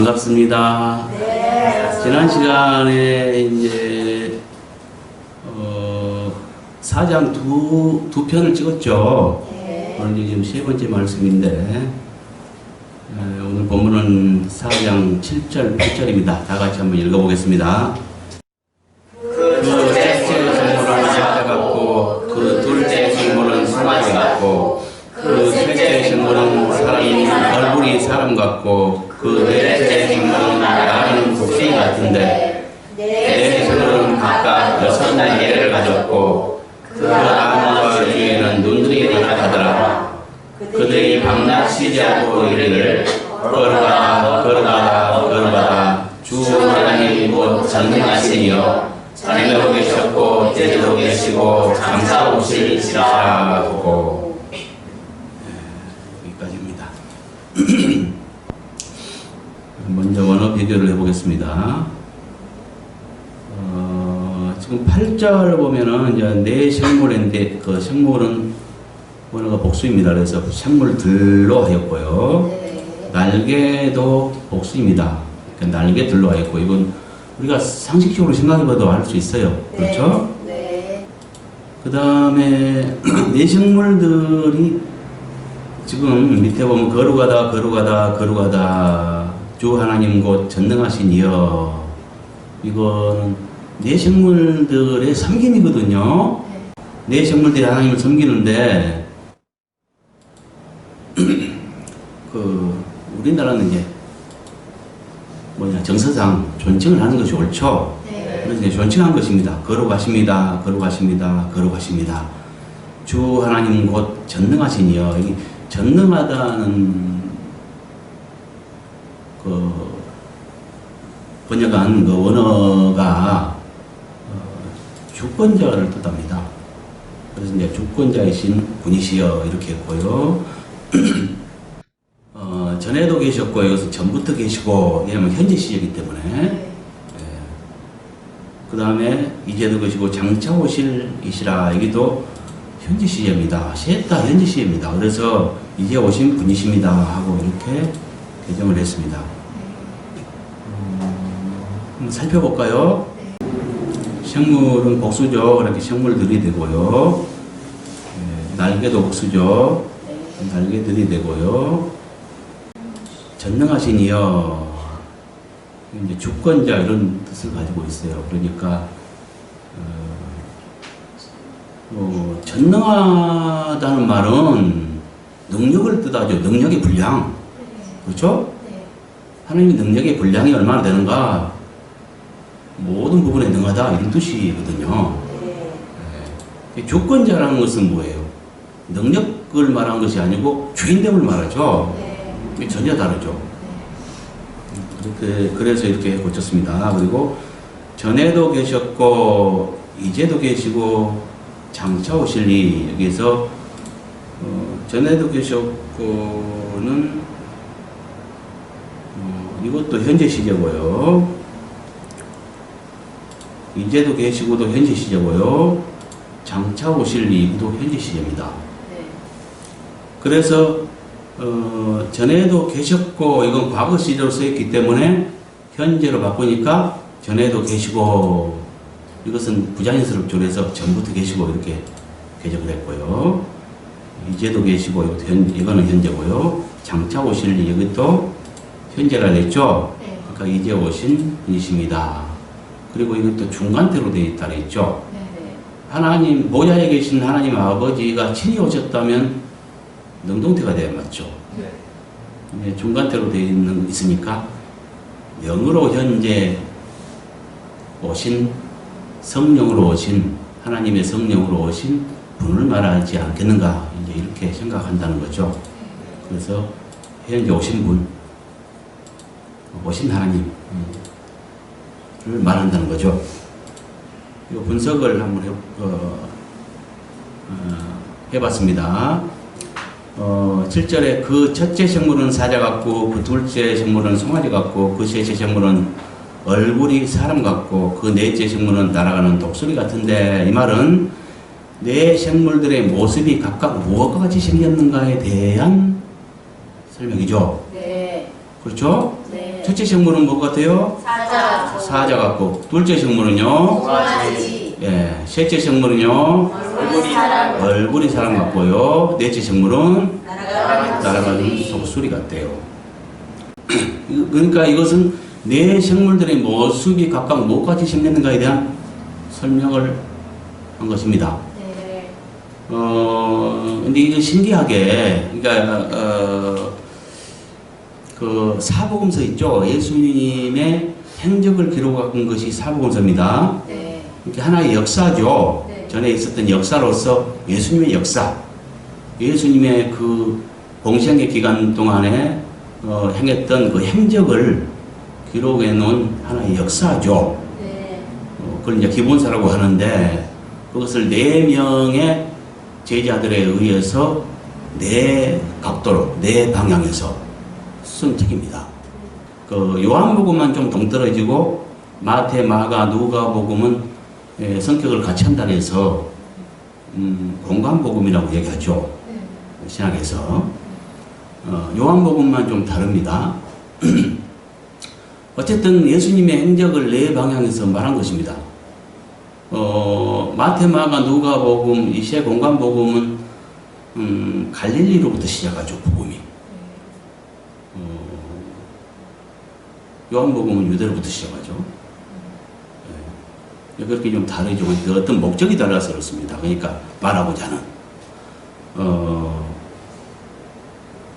반갑습니다. 네. 지난 시간에 이제 사장 두 편을 찍었죠. 네. 오늘 이제 지금 세 번째 말씀인데 오늘 본문은 4장 7절 8절입니다. 다 같이 한번 읽어보겠습니다. 그 셋째 성물은 사자 같고 그 둘째 성물은 송아지 같고 그 셋째 성물은 얼굴이 사람 같고 그 넷째 성물은 나는 독수리 같은데 네 성물은 각각 6날개를 가졌고 그 안과 뒤에는 눈들이 나타나더라. 그들이 밤낮 쉬지 않고 이르기를 걸어가다 걸어가다 걸어가다 주 하나님 곧 전능하시니여 전에도 계셨고 때에도 계시고 장사오실이시라 하고. 여기까지입니다. 먼저 원어 비교를 해보겠습니다. 지금 8절 보면은 이제 네 생물인데 그 생물은 원어가 복수입니다. 그래서 생물들로 하였고요. 날개도 복수입니다. 그러니까 날개들로 하였고 이건 우리가 상식적으로 생각해봐도 알 수 있어요. 그렇죠? 네. 그 다음에 네 생물들이 지금 밑에 보면 거룩하다 거룩하다 거룩하다 주 하나님 곧 전능하신 이여, 이거는 네 생물들의 섬김이거든요. 네 생물들이 하나님을 섬기는데 우리나라는 이제 정서상 존칭을 하는 것이 옳죠. 그래서 이제 존칭한 것입니다. 거룩하십니다. 거룩하십니다. 거룩하십니다. 주 하나님 곧 전능하시니여. 이 전능하다는 번역한 그 원어가 주권자를 뜻합니다. 그래서 이제 주권자이신 분이시여 이렇게 했고요. 전에도 계셨고 여기서 전부터 계시고, 왜냐면 현재 시제이기 때문에. 그 다음에 이제도 계시고 장차 오실이시라. 여기도 현재 시제입니다. 셋 다 현재 시제입니다. 그래서 이제 오신 분이십니다 하고 이렇게 개정을 했습니다. 한번 살펴볼까요? 생물은 복수죠. 그렇게 생물들이 되고요. 날개도 복수죠. 날개들이 되고요. 전능하신 이여, 이제 주권자 이런 뜻을 가지고 있어요. 그러니까 전능하다는 말은 능력을 뜻하죠. 능력의 분량. 그렇죠? 하나님의 능력의 분량이 얼마나 되는가, 모든 부분에 능하다 이런 뜻이거든요. 주권자라는 것은 뭐예요? 능력을 말하는 것이 아니고 주인됨을 말하죠. 전혀 다르죠. 그래서 이렇게 고쳤습니다. 그리고 전에도 계셨고 이제도 계시고 장차 오실리, 여기서 전에도 계셨고는 이것도 현재 시제고요. 이제도 계시고도 현재 시제고요. 장차 오실리, 이것도 현재 시제입니다. 그래서 전에도 계셨고, 이건 과거 시제로 쓰였기 때문에 현재로 바꾸니까 전에도 계시고, 이것은 부자연스럽죠. 그래서 전부터 계시고 이렇게 개정을 했고요. 이제도 계시고, 이거는 현재고요. 장차 오실 이것도 현재가 됐죠. 그러니까 이제 오신 분이십니다. 그리고 이것도 중간태로 되어 있다 그랬죠. 하나님 보좌에 계신 하나님 아버지가 친히 오셨다면 능동태가 돼야 맞죠. 중간태로 되어 있으니까 영으로 현재 오신, 성령으로 오신, 하나님의 성령으로 오신 분을 말하지 않겠는가, 이제 이렇게 생각한다는 거죠. 그래서 현재 오신 분, 오신 하나님을 말한다는 거죠. 이 분석을 한번 해봤습니다. 7절에 그 첫째 생물은 사자 같고 그 둘째 생물은 송아지 같고 그 셋째 생물은 얼굴이 사람 같고 그 넷째 생물은 날아가는 독수리 같은데, 이 말은 네 생물들의 모습이 각각 무엇과 같이 생겼는가에 대한 설명이죠. 네. 그렇죠? 네. 첫째 식물은 뭐 같아요? 사자. 사자 같고, 둘째 식물은요? 송아지. 예, 셋째 식물은요? 얼굴이 사람. 얼굴이 사람 같고요. 넷째 식물은 날아가는 날아가는 독수리 같대요. 그러니까 이것은 네 생물들의 모습이 각각 뭐까지 심렸는가에 대한 설명을 한 것입니다. 네. 근데 이거 신기하게, 그러니까, 그 사복음서 있죠? 예수님의 행적을 기록한 것이 사복음서입니다. 네. 이렇게 하나의 역사죠. 네. 전에 있었던 역사로서 예수님의 역사, 예수님의 그 공생의 기간 동안에 행했던 그 행적을 기록해 놓은 하나의 역사죠. 네. 그걸 이제 기본서라고 하는데, 그것을 4명의 제자들에 의해서 4각도로, 4방향에서 쓴 책입니다. 그 요한복음만 좀 동떨어지고 마태, 마가, 누가복음은 성격을 같이 한다고 해서 공관복음이라고 얘기하죠. 신학에서. 요한복음만 좀 다릅니다. 어쨌든 예수님의 행적을 4방향에서 말한 것입니다. 마태, 마가, 누가복음, 이 세 공관복음은 갈릴리로부터 시작하죠. 복음이. 요한복음은 유대로부터 시작하죠. 그렇게 좀 다르죠. 어떤 목적이 달라서 그렇습니다. 그러니까 말하고자 하는.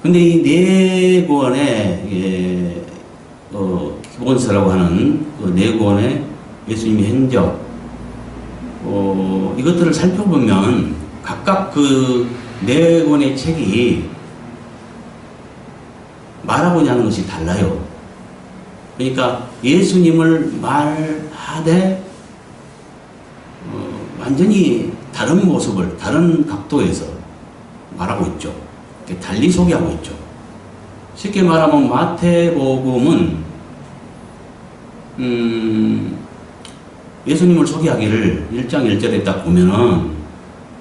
근데 이 4권의 기본서라고 하는 그 4권의 예수님의 행적, 이것들을 살펴보면 각각 그 4권의 책이 말하고자 하는 것이 달라요. 그러니까 예수님을 말하되 완전히 다른 모습을 다른 각도에서 말하고 있죠. 달리 소개하고 있죠. 쉽게 말하면 마태복음은 예수님을 소개하기를 1장 1절에 딱 보면은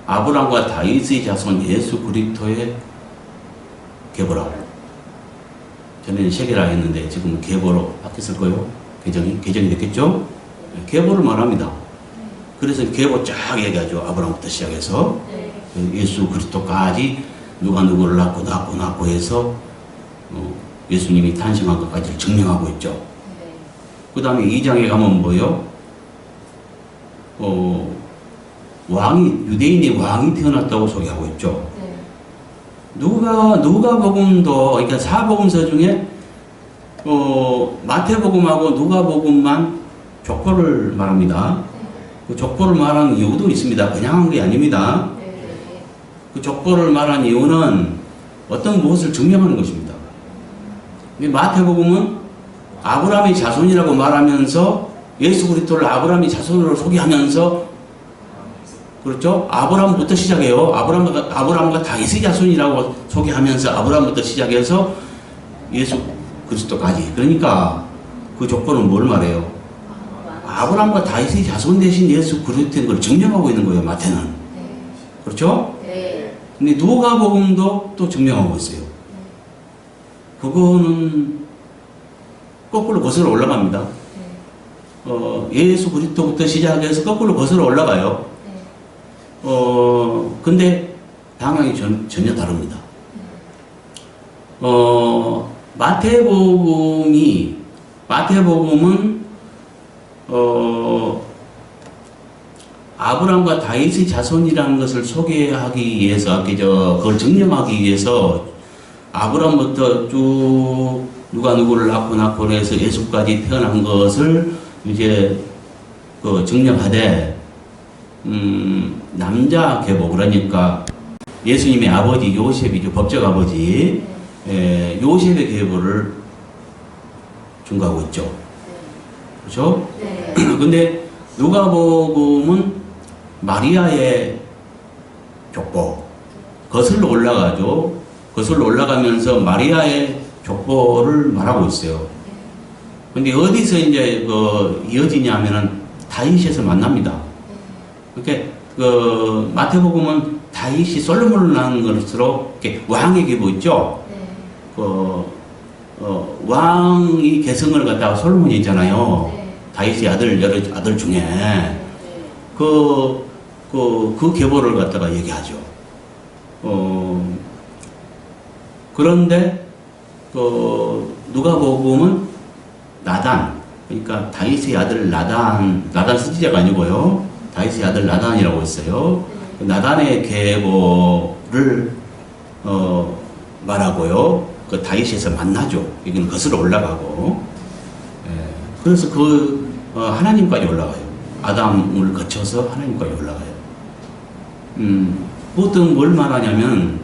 아브라함과 다윗의 자손 예수 그리스도의 계보라. 전에는 세계라 했는데 지금은 계보로 바뀌었을 거예요. 개정이 됐겠죠? 계보를 말합니다. 그래서 계보 쫙 얘기하죠. 아브라함부터 시작해서 예수 그리스도까지 누가 누구를 낳고 해서 예수님이 탄생한 것까지를 증명하고 있죠. 그 다음에 2장에 가면 뭐요? 유대인의 왕이 태어났다고 소개하고 있죠. 누가복음도, 그러니까 사복음서 중에 마태복음하고 누가복음만 족보를 말합니다. 그 족보를 말하는 이유도 있습니다. 그냥 한 게 아닙니다. 그 족보를 말한 이유는 어떤 무엇을 증명하는 것입니다. 마태복음은 아브라함의 자손이라고 말하면서 예수 그리스도를 아브라함의 자손으로 소개하면서, 그렇죠? 아브라함부터 시작해요. 아브라함과 다윗의 자손이라고 소개하면서 아브라함부터 시작해서 예수 그리스도까지. 그러니까 그 족보는 뭘 말해요? 아브라함과 다윗의 자손 대신 예수 그리스도인 걸 증명하고 있는 거예요. 마태는. 그렇죠? 근데 누가복음도 또 증명하고 있어요. 그거는 거꾸로 거슬러 올라갑니다. 예수 그리스도부터 시작해서 거꾸로 거슬러 올라가요. 근데 방향이 전혀 다릅니다. 마태복음은 아브라함과 다윗의 자손이라는 것을 소개하기 위해서, 그걸 증명하기 위해서 아브라함부터 쭉 누가 누구를 낳고 해서 예수까지 태어난 것을 이제 증명하되, 남자 계보, 그러니까 예수님의 아버지 요셉이죠. 법적 아버지 요셉의 계보를 증거하고 있죠. 그렇죠? 근데 누가복음은 마리아의 족보, 거슬러 올라가죠. 거슬러 올라가면서 마리아의 족보를 말하고 있어요. 근데 어디서 이제 이어지냐 하면은 다윗에서 만납니다. 그러니까 마태복음은 다윗이 솔로몬을 낳은 것으로 이렇게 왕의 계보 있죠. 왕이 계승을 갖다가 솔로몬이 있잖아요. 네. 다윗의 여러 아들 중에 네. 그 계보를 갖다가 얘기하죠. 그런데 누가복음은 나단, 그러니까 다윗의 아들 나단 선지자가 아니고요. 다윗의 아들 나단이라고 했어요. 그 나단의 계보를 말하고요. 그 다윗에서 만나죠. 이건 거슬러 올라가고. 예, 그래서 하나님까지 올라가요. 아담을 거쳐서 하나님까지 올라가요. 보통 뭘 말하냐면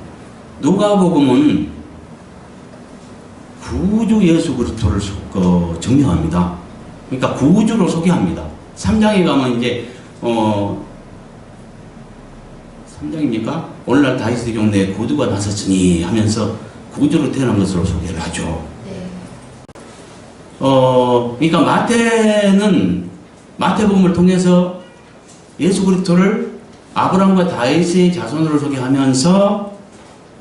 누가복음은 구주 예수 그리스도를 증명합니다. 그러니까 구주로 소개합니다. 3장에 가면 이제 3장입니까? 오늘날 다윗의 경내에 구주가 나섰으니 하면서 구주로 태어난 것으로 소개를 하죠. 네. 그러니까 마태복음을 통해서 예수 그리스도를 아브라함과 다윗의 자손으로 소개하면서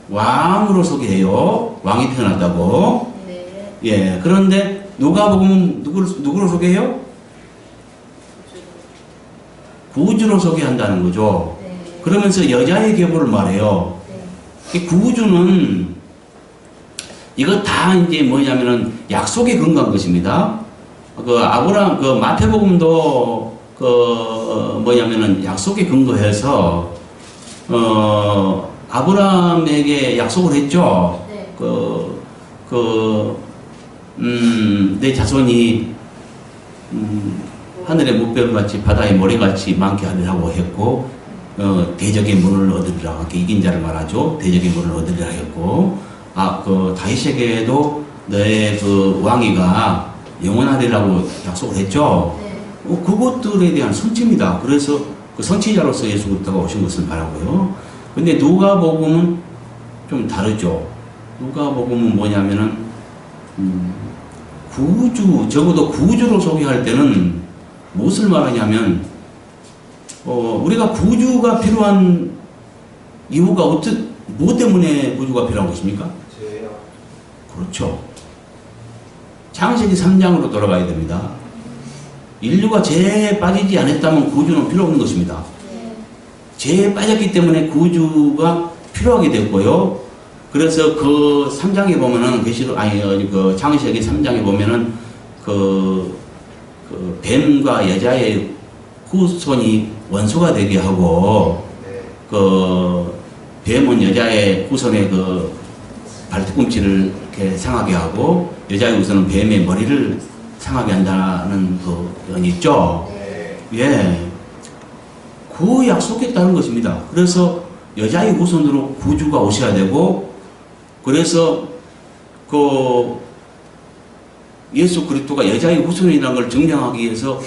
왕으로 소개해요. 왕이 태어났다고. 네. 예. 그런데 누가복음은 누구로 소개해요? 구주로 소개한다는 거죠. 네. 그러면서 여자의 계보를 말해요. 네. 이 구주는 이거 다 이제 뭐냐면은 약속에 근거한 것입니다. 마태복음도 뭐냐면은 약속에 근거해서 아브라함에게 약속을 했죠. 네. 내 자손이 하늘의 무별같이 바다의 모래같이 많게 하리라고 했고, 대적의 문을 얻으리라. 이긴 자를 말하죠. 대적의 문을 얻으리라 했고, 다윗에게도 너의 왕위가 영원하리라고 약속을 했죠. 네. 그것들에 대한 선치입니다. 그래서 그 선치자로서 예수 그리스도가 오신 것을 말하고요. 근데 누가복음은 좀 다르죠. 누가복음은 뭐냐면은 적어도 구주로 소개할 때는 무엇을 말하냐면 우리가 구주가 필요한 이유가 뭐 때문에 구주가 필요한 것입니까? 죄요. 그렇죠. 창세기 3장으로 돌아가야 됩니다. 인류가 죄에 빠지지 않았다면 구주는 필요 없는 것입니다. 네. 죄에 빠졌기 때문에 구주가 필요하게 됐고요. 그래서 그 3장에 보면은 창세기 3장에 보면은 뱀과 여자의 후손이 원수가 되게 하고 네. 뱀은 여자의 후손의 발뒤꿈치를 이렇게 상하게 하고 여자의 후손은 뱀의 머리를 상하게 한다는 연이 있죠. 네. 예. 그 약속에 따른 것입니다. 그래서 여자의 후손으로 구주가 오셔야 되고, 그래서 예수 그리스도가 여자의 후손이라는 걸 증명하기 위해서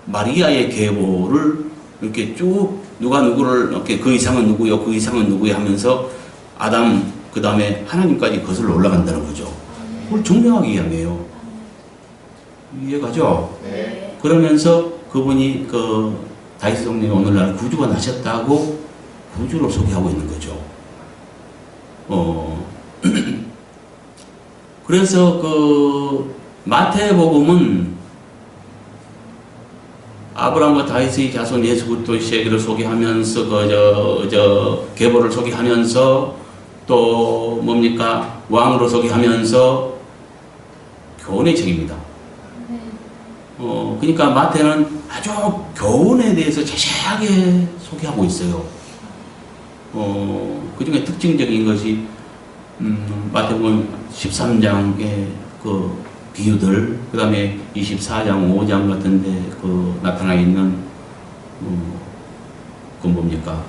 마리아의 계보를 이렇게 쭉 누구를 이렇게 그 이상은 누구요, 그 이상은 누구요 하면서 아담 그 다음에 하나님까지 거슬러 올라간다는 거죠. 그걸 증명하기 위함이에요. 이해가죠? 네. 그러면서 그분이 다윗 동네에 오늘날 구주가 나셨다고 구주로 소개하고 있는 거죠. 그래서 마태복음은 아브라함과 다윗의 자손 예수 그리스도의 세계를 소개하면서 계보를 소개하면서 또 뭡니까 왕으로 소개하면서 교훈의 책입니다. 그러니까 마태는 아주 교훈에 대해서 자세하게 소개하고 있어요. 그 중에 특징적인 것이 마태복음 13장의 비유들, 그 다음에 24장, 5장 같은데 나타나 있는 뭡니까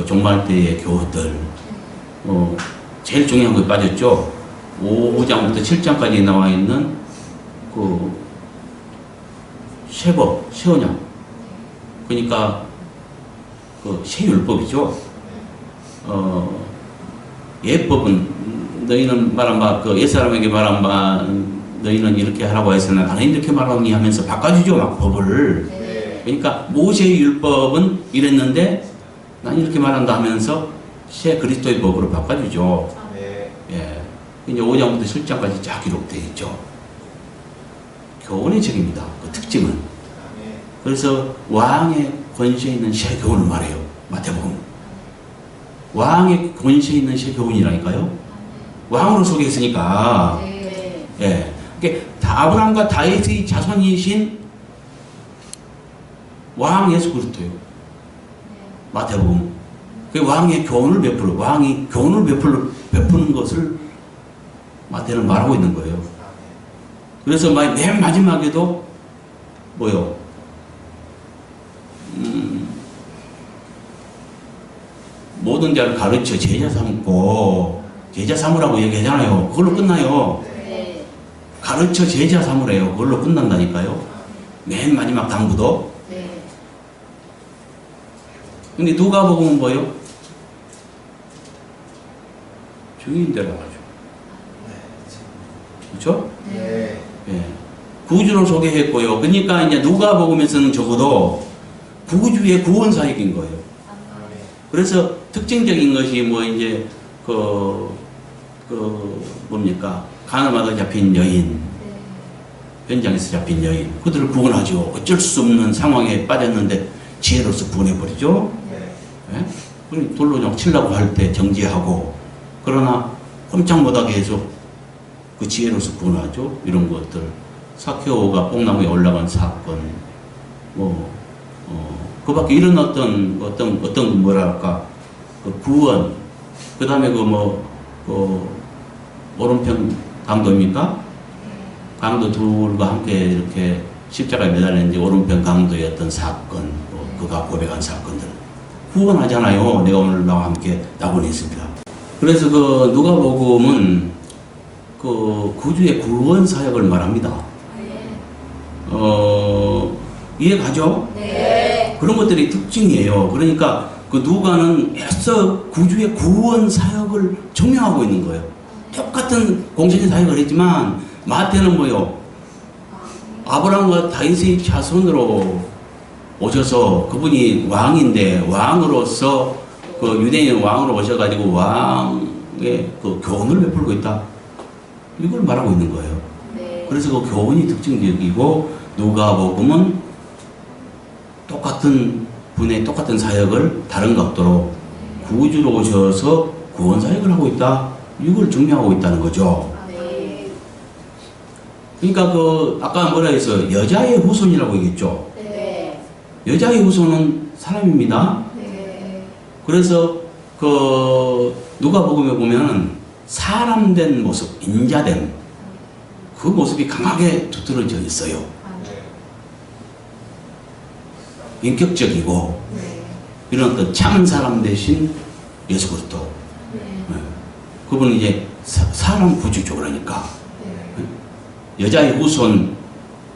종말 때의 교훈들, 제일 중요한 거 빠졌죠. 5장부터 7장까지 나와 있는 쇠법, 쇠언약, 그러니까 쇠율법이죠. 옛법은 너희는 말한 바 옛사람에게 말한 바 너희는 이렇게 하라고 해서는 나는 이렇게 말하니 하면서 바꿔주죠, 막 법을. 네. 그러니까 모세의 율법은 이랬는데 난 이렇게 말한다 하면서 새 그리스도의 법으로 바꿔주죠. 네. 예. 이제 5장부터 7장까지 쫙 기록되어 있죠. 교훈의 책입니다. 그 특징은. 그래서 왕의 권세에 있는 새 교훈을 말해요. 마태복음. 왕의 권세에 있는 새 교훈이라니까요. 왕으로 소개했으니까. 네. 예. 그러니까 아브라함과 다윗의 자손이신 왕 예수 그리스도예요. 마태복음. 그 왕의 교훈을 왕이 교훈을 베푸는 것을 마태는 말하고 있는 거예요. 그래서 맨 마지막에도 뭐요? 모든 자를 가르쳐 제자 삼고 제자 삼으라고 얘기하잖아요. 그걸로 끝나요. 네. 가르쳐 제자 삼으래요. 그걸로 끝난다니까요. 맨 마지막 당부도. 네. 근데 누가복음은 뭐요? 증인되라 하죠. 그렇죠? 네. 예. 구주로 소개했고요. 그러니까 이제 누가복음에서는 적어도 구주의 구원 사역인 거예요. 그래서 특징적인 것이 뭐 이제 뭡니까? 가늠하다 잡힌 여인, 현장에서 잡힌 여인, 그들을 구원하죠. 어쩔 수 없는 상황에 빠졌는데 지혜로서 구원해버리죠. 예? 그리고 돌로 좀 치려고 할 때 정지하고, 그러나 꼼짝 못하게 해서 그 지혜로서 구원하죠. 이런 것들. 사케오가 뽕나무에 올라간 사건, 그 밖에 이런 어떤 뭐랄까, 그 구원, 그 다음에 오른편 강도입니까? 강도 둘과 함께 이렇게 십자가에 매달린 이제 오른편 강도의 어떤 사건, 그가 고백한 사건들. 구원하잖아요. 내가 오늘 나와 함께 낙원했습니다. 그래서 그 누가복음은 그 구주의 구원 사역을 말합니다. 이해가죠? 네. 그런 것들이 특징이에요. 그러니까 그 누가는 애써 구주의 구원 사역을 증명하고 있는 거예요. 똑같은 공신의 사역을 했지만 마태는 뭐요? 아브라함과 다윗의 자손으로 오셔서 그분이 왕인데 왕으로서 그 유대인 왕으로 오셔가지고 왕의 그 교훈을 베풀고 있다. 이걸 말하고 있는 거예요. 네. 그래서 그 교훈이 특징적이고 누가복음은 똑같은 분의 똑같은 사역을 다른 각도로 구주로 오셔서 구원 사역을 하고 있다. 이걸 증명하고 있다는 거죠. 네. 그러니까 아까 뭐라 해서 여자의 후손이라고 얘기했죠. 네. 여자의 후손은 사람입니다. 네. 그래서 누가복음에 보면 사람된 모습, 인자됨, 그 모습이 강하게 두드러져 있어요. 인격적이고 네. 이런 어떤 참 사람 대신 예수 그리스도. 네. 그분은 이제 사람 구주죠. 그러니까 네. 여자의 후손,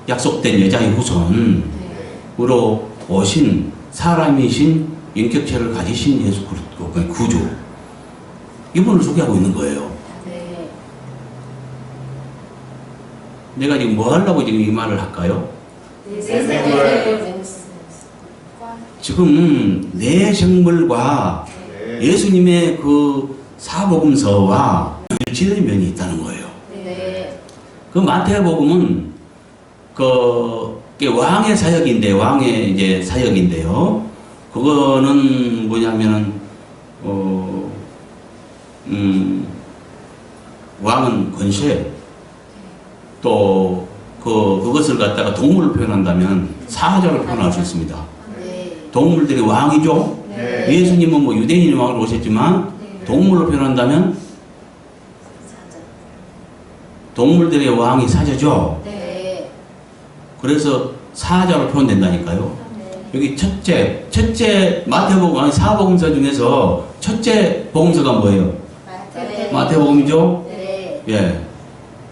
약속된 여자의 후손으로 오신 사람이신 인격체를 가지신 예수 그리스도, 그 구주, 이분을 소개하고 있는 거예요. 네. 내가 지금 뭐 하려고 지금 이 말을 할까요? 네. 지금 내 생물과 예수님의 그 사복음서와 일치되는 면이 있다는 거예요. 네. 그 마태복음은 왕의 사역인데, 왕의 이제 사역인데요. 그거는 뭐냐면은 왕은 권세, 또 그것을 갖다가 동물을 표현한다면 사자를 표현할 수 있습니다. 네. 동물들이 왕이죠. 네. 예수님은 뭐 유대인이 왕으로 오셨지만 동물로 표현한다면 동물들의 왕이 사자죠. 네. 그래서 사자로 표현된다니까요. 여기 첫째 마태복음, 사복음서 중에서 첫째 복음서가 뭐예요? 마태복음이죠. 네. 예.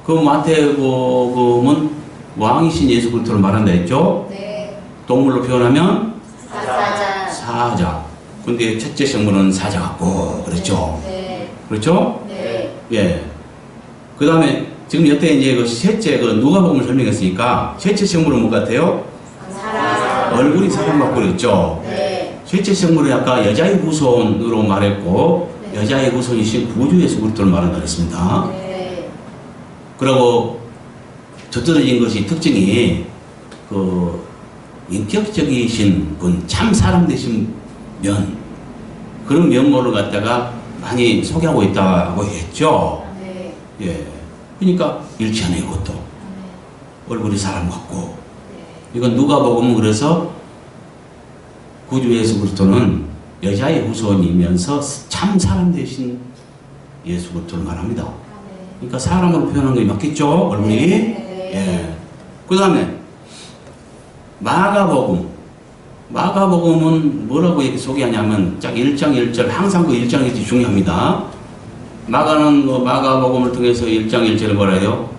그 마태복음은 왕이신 예수 그리스도를 말한다 했죠. 네. 동물로 표현하면 사자. 사자. 근데 첫째 성분은 사자 같고 그렇죠. 네. 그렇죠? 네. 예. 그 다음에 지금 여태 이제 그 셋째 누가복음을 설명했으니까 셋째 성분은 뭐 같아요? 사람. 얼굴이 사람 같고 그랬죠. 네. 셋째 성분은 아까 여자의 후손으로 말했고 네. 여자의 후손이신 구주 예수 그리스도를 말한다 그랬습니다. 네. 그리고 두드러진 것이 특징이 그 인격적이신 분, 참 사람 되신 면, 그런 면모를 갖다가 많이 소개하고 있다고 했죠. 네. 예. 그러니까 일치하네, 이것도. 네. 얼굴이 사람 같고. 네. 이건 누가복음은 그래서 구주 예수 그리스도는 여자의 후손이면서 참 사람 되신 예수 그리스도를 말합니다. 그러니까 사람으로 표현한 게 맞겠죠? 얼굴이. 네. 예. 그 다음에 마가복음은 뭐라고 이렇게 소개하냐면 딱 1장 1절, 항상 그 1장 1절이 중요합니다. 마가복음을 통해서 1장 1절에 뭐라 해요?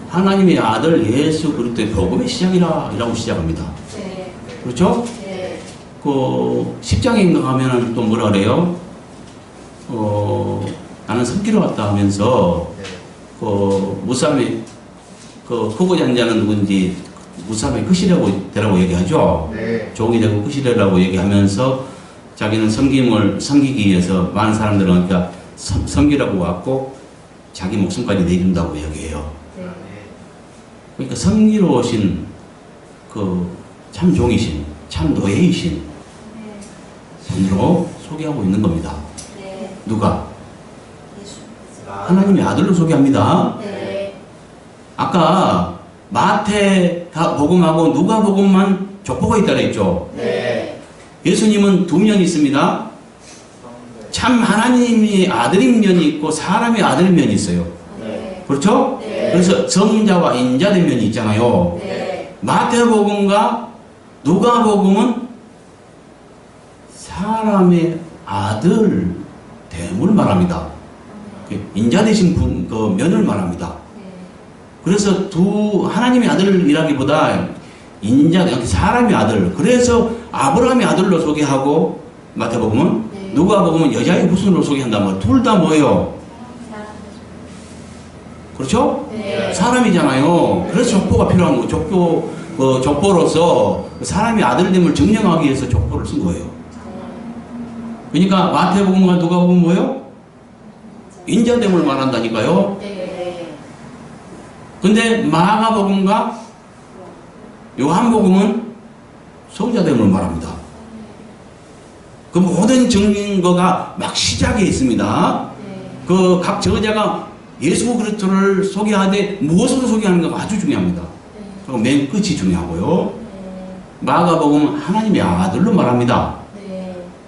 하나님의 아들 예수 그리스도의 복음의 시작이라 이라고 시작합니다. 네. 그렇죠? 네. 그 10장에 가면은 또 뭐라 그래요? 나는 섬기러 왔다 하면서 그 무삼의 그 후보자 자는 누군지 무삼의 크시라고 되라고 얘기하죠. 네. 종이 되고 크시라고 얘기하면서 자기는 섬기기 위해서 많은 사람들은 그러니까 섬기라고 왔고 자기 목숨까지 내준다고 얘기해요. 네. 그러니까 섬기러 오신 그 참 종이신 참 노예이신 분으로 소개하고 있는 겁니다. 네. 누가? 예수. 하나님의 아들로 소개합니다. 네. 아까 마태 복음하고 누가 복음만 족보가 있다고 했죠. 네. 예수님은 두 면이 있습니다. 참 하나님의 아들인 면이 있고 사람의 아들인 면이 있어요. 네. 그렇죠? 네. 그래서 성자와 인자된 면이 있잖아요. 네. 마태복음과 누가복음은 사람의 아들 됨을 말합니다. 인자 되신 분, 그 면을 말합니다. 그래서 하나님의 아들이라기보다 사람의 아들. 그래서 아브라함의 아들로 소개하고 마태복음은 네. 누가복음은 여자의 후손으로 소개한단 말이에요. 둘 다 뭐예요? 그렇죠? 네. 사람이잖아요. 그래서 족보가 필요한 거예요. 족보로서 사람의 아들됨을 증명하기 위해서 족보를 쓴 거예요. 그러니까 마태복음과 누가복음은 뭐예요? 인자됨을 말한다니까요. 네. 근데 마가복음과 요한복음은 성자됨을 말합니다. 그 모든 증거가 막 시작에 있습니다. 그 각 저자가 예수 그리스도를 소개하되 무엇으로 소개하는가가 아주 중요합니다. 그리고 맨 끝이 중요하고요. 마가복음은 하나님의 아들로 말합니다.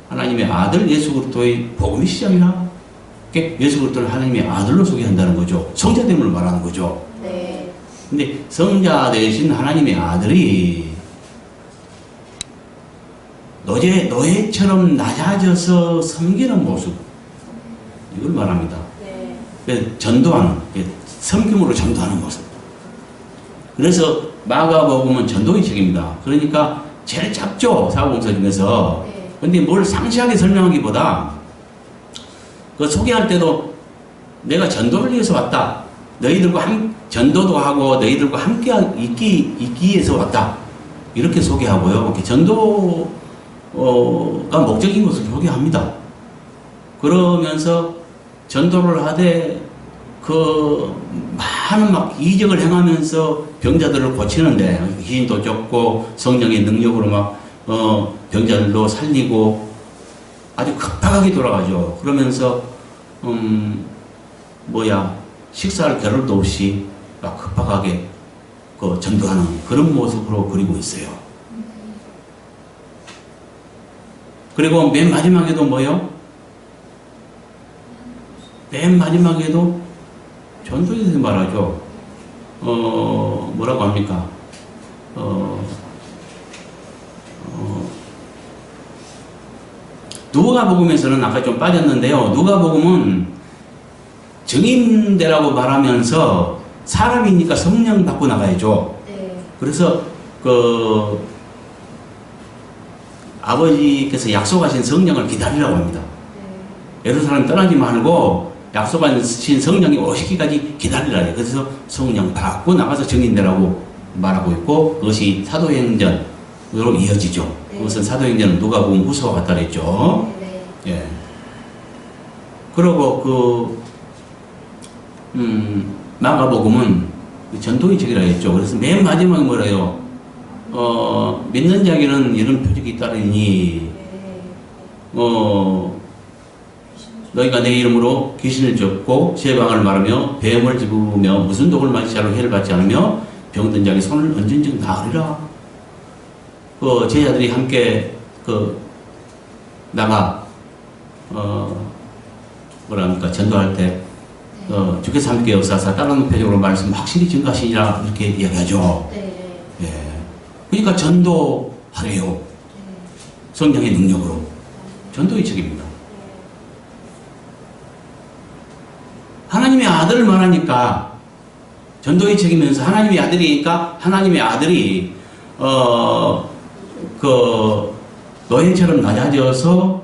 하나님의 아들 예수 그리스도의 복음의 시작이라. 예수 그리스도를 하나님의 아들로 소개한다는 거죠. 성자됨을 말하는 거죠. 네. 근데 성자 되신 하나님의 아들이 노예처럼 낮아져서 섬기는 모습, 이걸 말합니다. 전도하는, 섬김으로 전도하는 모습. 그래서 마가복음은 전도의 책입니다. 그러니까 제일 짧죠, 사복음서 중에서. 근데 뭘 상세하게 설명하기보다 그 소개할 때도 내가 전도를 위해서 왔다. 너희들과 전도도 하고 너희들과 함께 있기 위해서 왔다. 이렇게 소개하고요. 이렇게 전도가 목적인 것을 소개합니다. 그러면서 전도를 하되 그 많은 막 이적을 행하면서 병자들을 고치는데 귀신도 쫓고 성령의 능력으로 막 병자들도 살리고 아주 급박하게 돌아가죠. 그러면서 식사할 겨를도 없이 막 급박하게 그 전도하는 그런 모습으로 그리고 있어요. 그리고 맨 마지막에도 뭐요? 맨 마지막에도 전도에 대해서 말하죠. 뭐라고 합니까? 누가복음에서는 아까 좀 빠졌는데요. 누가복음은 증인되라고 말하면서 사람이니까 성령 받고 나가야죠. 그래서 아버지께서 약속하신 성령을 기다리라고 합니다. 예루살렘 떠나지 말고 약속하신 성령이 오시기까지 기다리라 해요. 그래서 성령 받고 나가서 증인되라고 말하고 있고 그것이 사도행전으로 이어지죠. 그것은 사도행전은 누가복음 후서와 같다 그랬죠. 예. 그리고 마가복음은 전도의 책이라 했죠. 그래서 맨 마지막에 뭐래요? 믿는 자에게는 이런 표적이 따르니, 너희가 내 이름으로 귀신을 쫓고 제방을 말하며 뱀을 집으며 무슨 독을 마시자로 해를 받지 않으며 병든 자에게 손을 얹은즉 나으리라. 그 제자들이 함께 나가 뭐랍니까 전도할 때 주께서 함께 역사하사 다른 표적으로 말씀 확실히 증가하시니라 이렇게 이야기하죠. 네. 예. 그러니까 전도하래요. 성령의 능력으로. 전도의 책입니다. 하나님의 아들을 말하니까 전도의 책이면서 하나님의 아들이니까 하나님의 아들이 노예처럼 낮아져서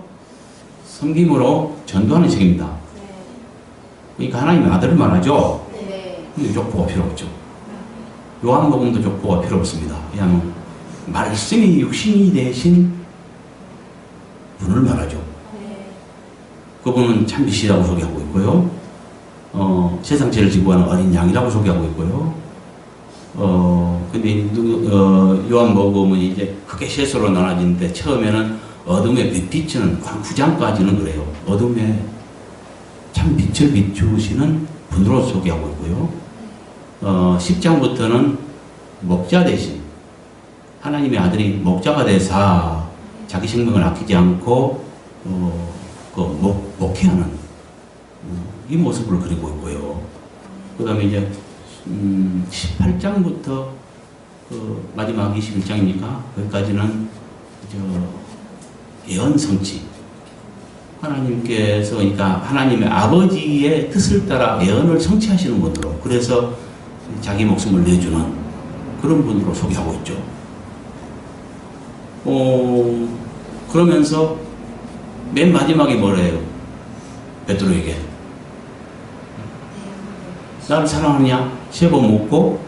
섬김으로 전도하는 책입니다. 그러니까 하나님의 아들을 말하죠. 근데 족보가 필요 없죠. 요한복음도 족보가 필요 없습니다. 그냥 말씀이 육신이 되신 분을 말하죠. 그분은 참빛이라고 소개하고 있고요. 세상 죄를 지고 가는 어린 양이라고 소개하고 있고요. 근데 요한복음은 이제 크게 셋으로 나눠지는데 처음에는 어둠의 빛비치는 한 9장까지는 그래요. 어둠의 참 빛을 비추시는 분으로 소개하고 있고요. 10장부터는 목자 대신 하나님의 아들이 목자가 되사 자기 생명을 아끼지 않고 목회하는 이 모습을 그리고 있고요. 그 다음에 이제 18장부터 마지막 21장이니까 거기까지는 예언 성취. 하나님께서 그러니까 하나님의 아버지의 뜻을 따라 예언을 성취하시는 분으로 그래서 자기 목숨을 내주는 그런 분으로 소개하고 있죠. 그러면서 맨 마지막에 뭐래요? 베드로에게 나를 사랑하느냐? 세 번 묻고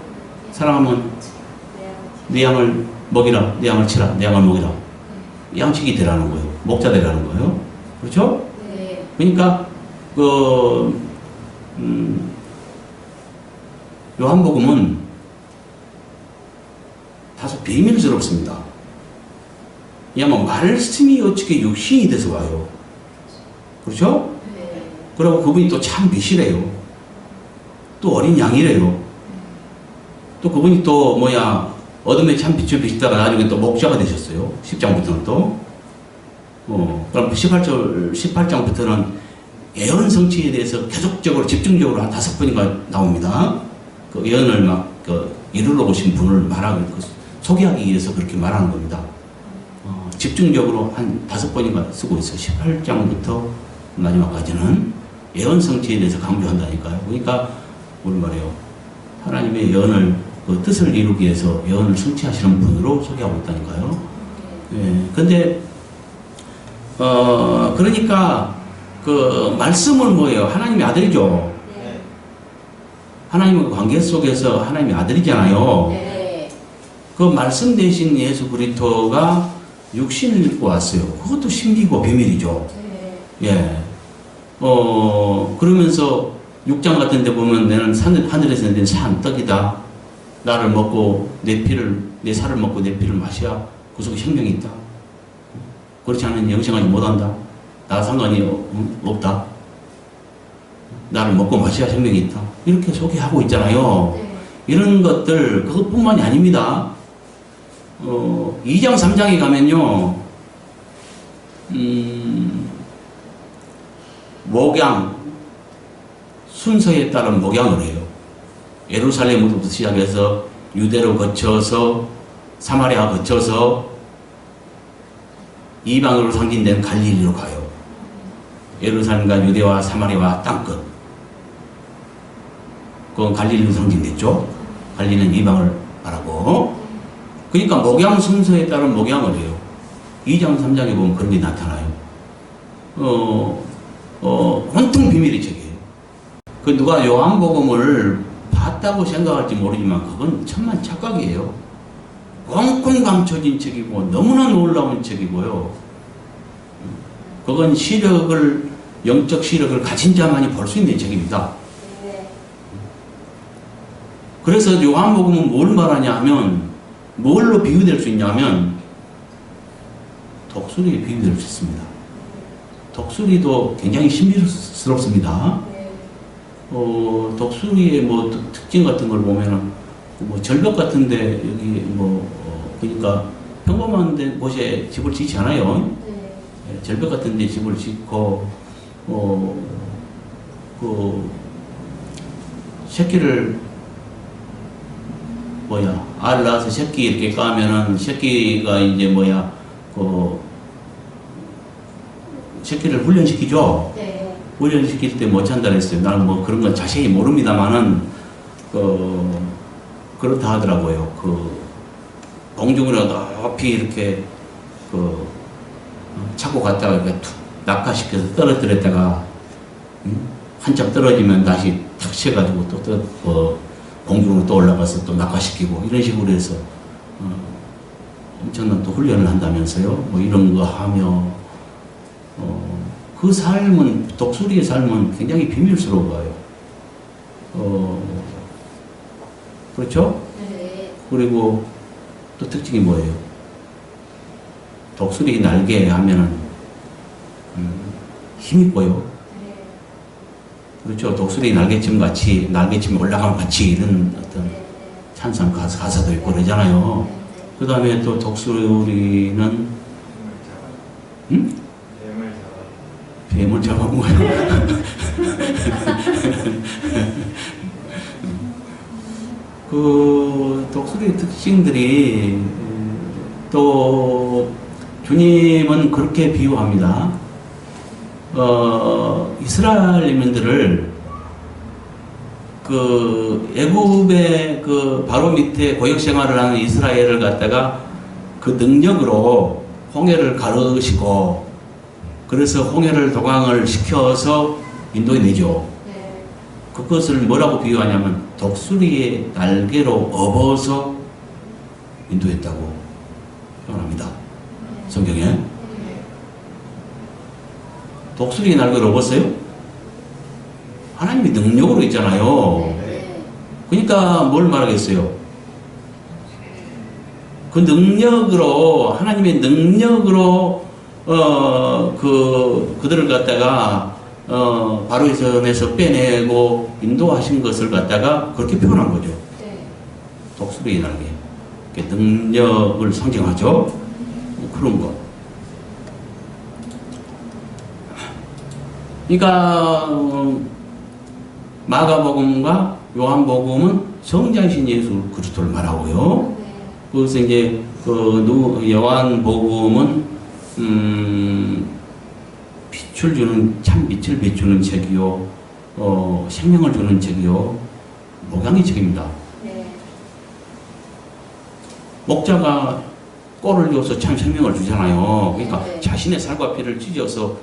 사랑하면 네 양을 먹이라, 네 양을 치라, 네 양을 먹이라. 양치기 되라는 거예요. 목자 되라는 거예요. 그렇죠? 네. 그러니까 요한복음은 다소 비밀스럽습니다. 왜냐하면 말씀이 어떻게 육신이 돼서 와요. 그렇죠? 네. 그리고 그분이 또 참 빛이래요. 또 어린 양이래요. 또 그분이 또 어둠의 참 빛을 비추다가 나중에 또 목자가 되셨어요. 10장부터는 또. 그럼 18장부터는 예언 성취에 대해서 계속적으로 집중적으로 한 5번인가 나옵니다. 그 예언을 이루러 오신 분을 소개하기 위해서 그렇게 말하는 겁니다. 집중적으로 한 5번인가 쓰고 있어요. 18장부터 마지막까지는 예언 성취에 대해서 강조한다니까요. 그러니까 우리 말이에요. 하나님의 예언을 뜻을 이루기 위해서 예언을 성취하시는 분으로 소개하고 있다니까요. 예. 근데 그러니까 말씀은 뭐예요? 하나님의 아들이죠. 네. 하나님의 관계 속에서 하나님의 아들이잖아요. 네. 그 말씀 대신 예수 그리스도가 육신을 입고 왔어요. 그것도 신비고 비밀이죠. 네. 예. 그러면서 6장 같은 데 보면 나는 하늘에서 내린 산 떡이다. 나를 먹고 내 살을 먹고 내 피를 마셔야 그 속에 생명이 있다. 그렇지 않으면 영생하지 못한다. 나 상관이 없다. 나를 먹고 마셔야 생명이 있다. 이렇게 소개하고 있잖아요. 네. 이런 이런 것들 그것뿐만이 아닙니다. 2장 3장에 가면요. 목양 순서에 따른 목양을 해요. 예루살렘으로부터 시작해서 유대로 거쳐서 사마리아 거쳐서 이방으로 상징된 갈릴리로 가요. 예루살렘과 유대와 사마리아와 땅끝. 그건 갈릴리로 상징됐죠. 갈릴리는 이방을 말하고. 그러니까 목양 순서에 따른 목양을 해요. 2장 3장에 보면 그런 게 나타나요. 온통 비밀의 책이에요. 누가 요한복음을 봤다고 생각할지 모르지만 그건 천만 착각이에요. 꽁꽁 감춰진 책이고 너무나 놀라운 책이고요. 그건 영적 시력을 가진 자만이 볼 수 있는 책입니다. 네. 그래서 요한복음은 뭘 말하냐 하면 뭘로 비유될 수 있냐면 독수리에 비유될 수 있습니다. 독수리도 굉장히 신비스럽습니다. 독수리의 뭐 특징 같은 걸 보면은 뭐 절벽 같은데 여기 그러니까 평범한 곳에 집을 짓지 않아요. 예, 절벽 같은데 집을 짓고 그 새끼를 알을 낳아서 새끼 이렇게 까면은 새끼가 이제 새끼를 훈련시키죠. 네. 훈련시킬 때 못 찬다 그랬어요. 나는 뭐 그런 건 자세히 모릅니다만은 그렇다 하더라고요. 공중으로 높이 이렇게 차고 갔다가 이렇게 툭 낙하시켜서 떨어뜨렸다가 한참 떨어지면 다시 탁 쉬어가지고 또 공중으로 또 올라가서 또 낙하시키고 이런 식으로 해서 엄청난 또 훈련을 한다면서요. 뭐 이런 거 하며 그 삶은 독수리의 삶은 굉장히 비밀스러워요. 그렇죠? 네. 그리고 또 특징이 뭐예요? 독수리 날개 하면은 힘있고요. 네. 그렇죠. 독수리 날개침 같이 날개침이 올라가면 같이 이런 어떤 네. 찬양 가사도 있고 그러잖아요. 그 다음에 또 독수리는 뱀을 잡아본 거예요. 그 독수리의 특징들이 또 주님은 그렇게 비유합니다. 이스라엘민들을 애굽의 바로 밑에 고역 생활을 하는 이스라엘을 갖다가 그 능력으로 홍해를 가르시고 그래서 홍해를 도강을 시켜서 인도해내죠. 네. 그것을 뭐라고 비유하냐면 독수리의 날개로 업어서 인도했다고 표현합니다. 성경에. 네. 독수리의 날개로 업었어요? 하나님이 능력으로 있잖아요. 네. 그러니까 뭘 말하겠어요? 그 능력으로, 하나님의 능력으로 그들을 갖다가 바로의 손에서 빼내고 인도하신 것을 갖다가 그렇게 표현한 거죠. 네. 독수리의 날개. 능력을 상징하죠. 그런 거. 그러니까 마가복음과 요한복음은 성자이신 예수 그리스도를 말하고요. 네. 그래서 이제 요한복음은 빛을 주는 참 빛을 비추는 책이요, 생명을 주는 책이요, 목양의 책입니다. 네. 목자가 꼴을 줘서 참 생명을 주잖아요. 그러니까 네. 자신의 살과 피를 찢어서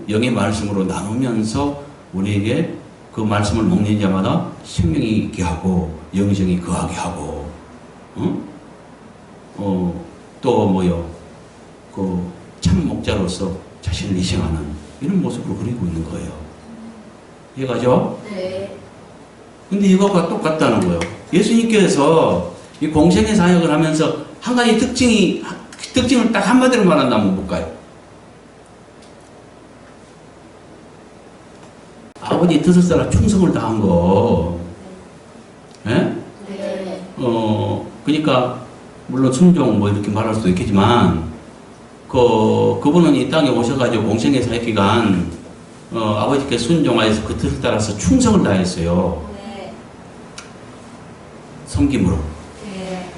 영의 말씀으로 나누면서 우리에게 그 말씀을 먹는 자마다 생명이 있게 하고 영생이 거하게 하고 또 뭐요? 참 목자로서 자신을 희생하는 이런 모습을 그리고 있는 거예요. 이해가죠? 네. 근데 이거가 똑같다는 거예요. 예수님께서 이 공생의 사역을 하면서 한 가지 특징을 딱 한마디로 말한다면 뭘까요? 아버지 뜻을 따라 충성을 다한 거. 예? 네. 그러니까 물론 순종 뭐 이렇게 말할 수도 있겠지만 그분은 이 땅에 오셔가지고 공생의 사역 기간 아버지께 순종하여서 그 뜻을 따라서 충성을 다했어요. 네. 섬김으로. 네.